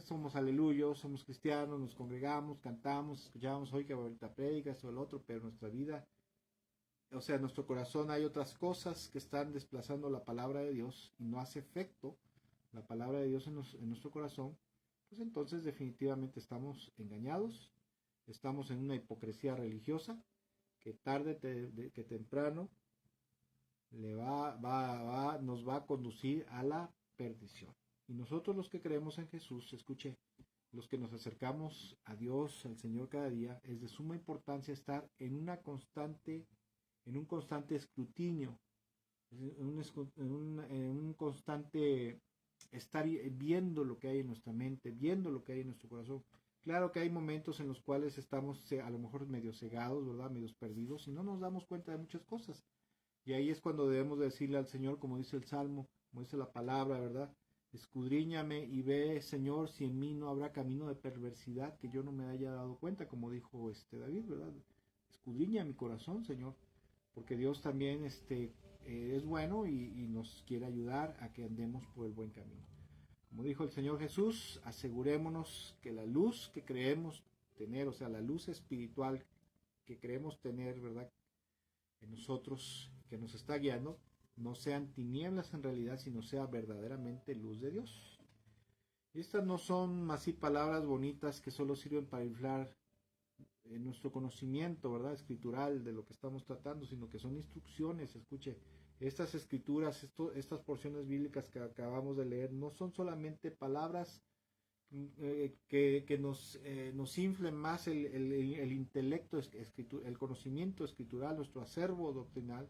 Somos aleluyos, somos cristianos, nos congregamos, cantamos, escuchamos hoy que ahorita predica, esto, el otro, pero nuestra vida, o sea, en nuestro corazón hay otras cosas que están desplazando la palabra de Dios y no hace efecto la palabra de Dios en nuestro corazón, pues entonces definitivamente estamos engañados, estamos en una hipocresía religiosa que tarde que temprano nos va a conducir a la perdición. Y nosotros los que creemos en Jesús, escuche, los que nos acercamos a Dios, al Señor cada día, es de suma importancia estar en un constante escrutinio, en un constante estar viendo lo que hay en nuestra mente, viendo lo que hay en nuestro corazón. Claro que hay momentos en los cuales estamos a lo mejor medio cegados, ¿verdad?, medios perdidos, y no nos damos cuenta de muchas cosas. Y ahí es cuando debemos decirle al Señor, como dice el Salmo, como dice la palabra, ¿verdad? Escudriñame y ve, Señor, si en mí no habrá camino de perversidad que yo no me haya dado cuenta, como dijo David, ¿verdad? Escudriña mi corazón, Señor, porque Dios también es bueno y nos quiere ayudar a que andemos por el buen camino. Como dijo el Señor Jesús, asegurémonos que la luz que creemos tener, o sea, la luz espiritual que creemos tener, ¿verdad?, en nosotros, que nos está guiando, no sean tinieblas en realidad, sino sea verdaderamente luz de Dios. Y estas no son así palabras bonitas que solo sirven para inflar nuestro conocimiento, ¿verdad?, escritural de lo que estamos tratando, sino que son instrucciones. Escuche, estas escrituras, estas porciones bíblicas que acabamos de leer, no son solamente palabras que nos inflen más el intelecto, el conocimiento escritural, nuestro acervo doctrinal,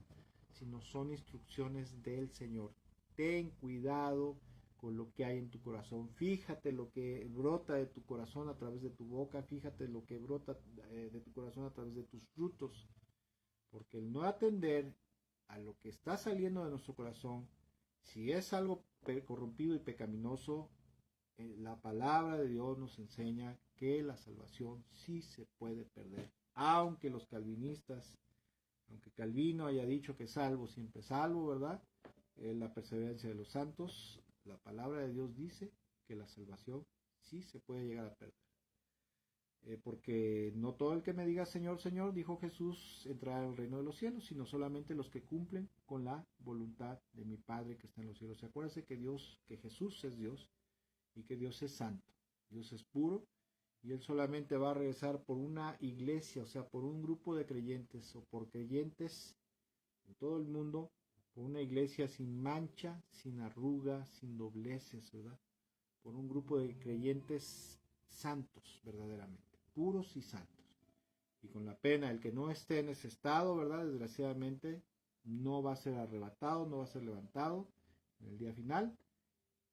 sino son instrucciones del Señor. Ten cuidado con lo que hay en tu corazón. Fíjate lo que brota de tu corazón a través de tu boca. Fíjate lo que brota de tu corazón a través de tus frutos. Porque el no atender a lo que está saliendo de nuestro corazón, si es algo corrompido y pecaminoso, la palabra de Dios nos enseña que la salvación sí se puede perder. Aunque los calvinistas, aunque Calvino haya dicho que salvo siempre salvo, ¿verdad?, la perseverancia de los santos, la palabra de Dios dice que la salvación sí se puede llegar a perder. porque no todo el que me diga Señor, Señor, dijo Jesús, entrará al reino de los cielos, sino solamente los que cumplen con la voluntad de mi Padre que está en los cielos. Y acuérdense que que Jesús es Dios y que Dios es santo, Dios es puro, y Él solamente va a regresar por una iglesia, o sea, por un grupo de creyentes o por creyentes en todo el mundo, por una iglesia sin mancha, sin arruga, sin dobleces, ¿verdad? Por un grupo de creyentes santos, verdaderamente, puros y santos. Y con la pena, el que no esté en ese estado, ¿verdad? Desgraciadamente, no va a ser arrebatado, no va a ser levantado en el día final.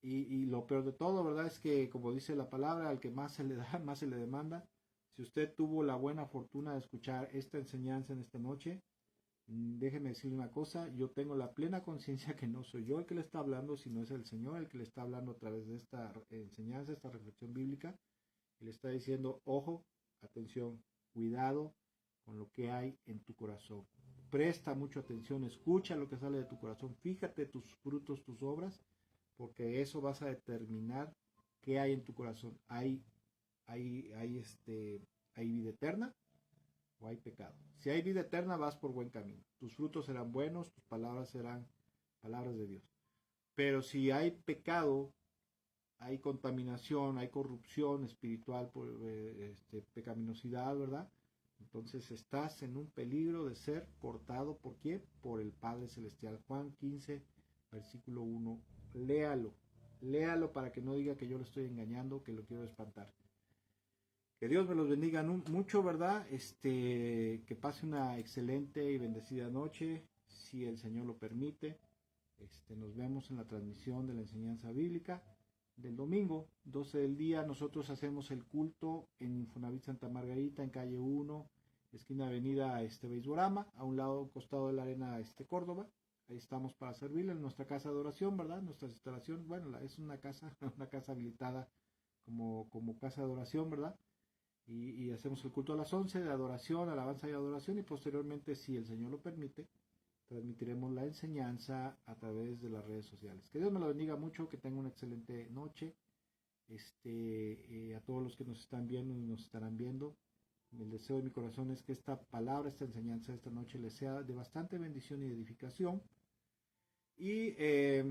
Y lo peor de todo, ¿verdad? Es que, como dice la palabra, al que más se le da, más se le demanda. Si usted tuvo la buena fortuna de escuchar esta enseñanza en esta noche, déjeme decirle una cosa, yo tengo la plena conciencia que no soy yo el que le está hablando, sino es el Señor el que le está hablando a través de esta enseñanza, esta reflexión bíblica, y le está diciendo, ojo, atención, cuidado con lo que hay en tu corazón. Presta mucha atención, escucha lo que sale de tu corazón, fíjate tus frutos, tus obras, porque eso vas a determinar qué hay en tu corazón. ¿Hay vida eterna o hay pecado? Si hay vida eterna, vas por buen camino. Tus frutos serán buenos, tus palabras serán palabras de Dios. Pero si hay pecado, hay contaminación, hay corrupción espiritual, pecaminosidad, ¿verdad? Entonces estás en un peligro de ser cortado, ¿por quién? Por el Padre Celestial. Juan 15, versículo 1. Léalo para que no diga que yo lo estoy engañando, que lo quiero espantar. Que Dios me los bendiga mucho, ¿verdad? Que pase una excelente y bendecida noche, si el Señor lo permite. Nos vemos en la transmisión de la enseñanza bíblica del domingo, 12 del día. Nosotros hacemos el culto en Infonavit Santa Margarita, en calle 1, esquina avenida Beisborama, a un lado, costado de la arena Córdoba. Ahí estamos para servirle en nuestra casa de oración, ¿verdad? Nuestras instalaciones, bueno, es una casa, una casa habilitada como casa de oración, ¿verdad? Y hacemos el culto a las 11 de adoración, alabanza y adoración, y posteriormente, si el Señor lo permite, transmitiremos la enseñanza a través de las redes sociales. Que Dios me lo bendiga mucho, que tenga una excelente noche. A todos los que nos están viendo y nos estarán viendo, el deseo de mi corazón es que esta palabra, esta enseñanza de esta noche les sea de bastante bendición y edificación, y que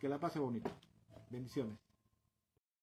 la pase bonito. Bendiciones.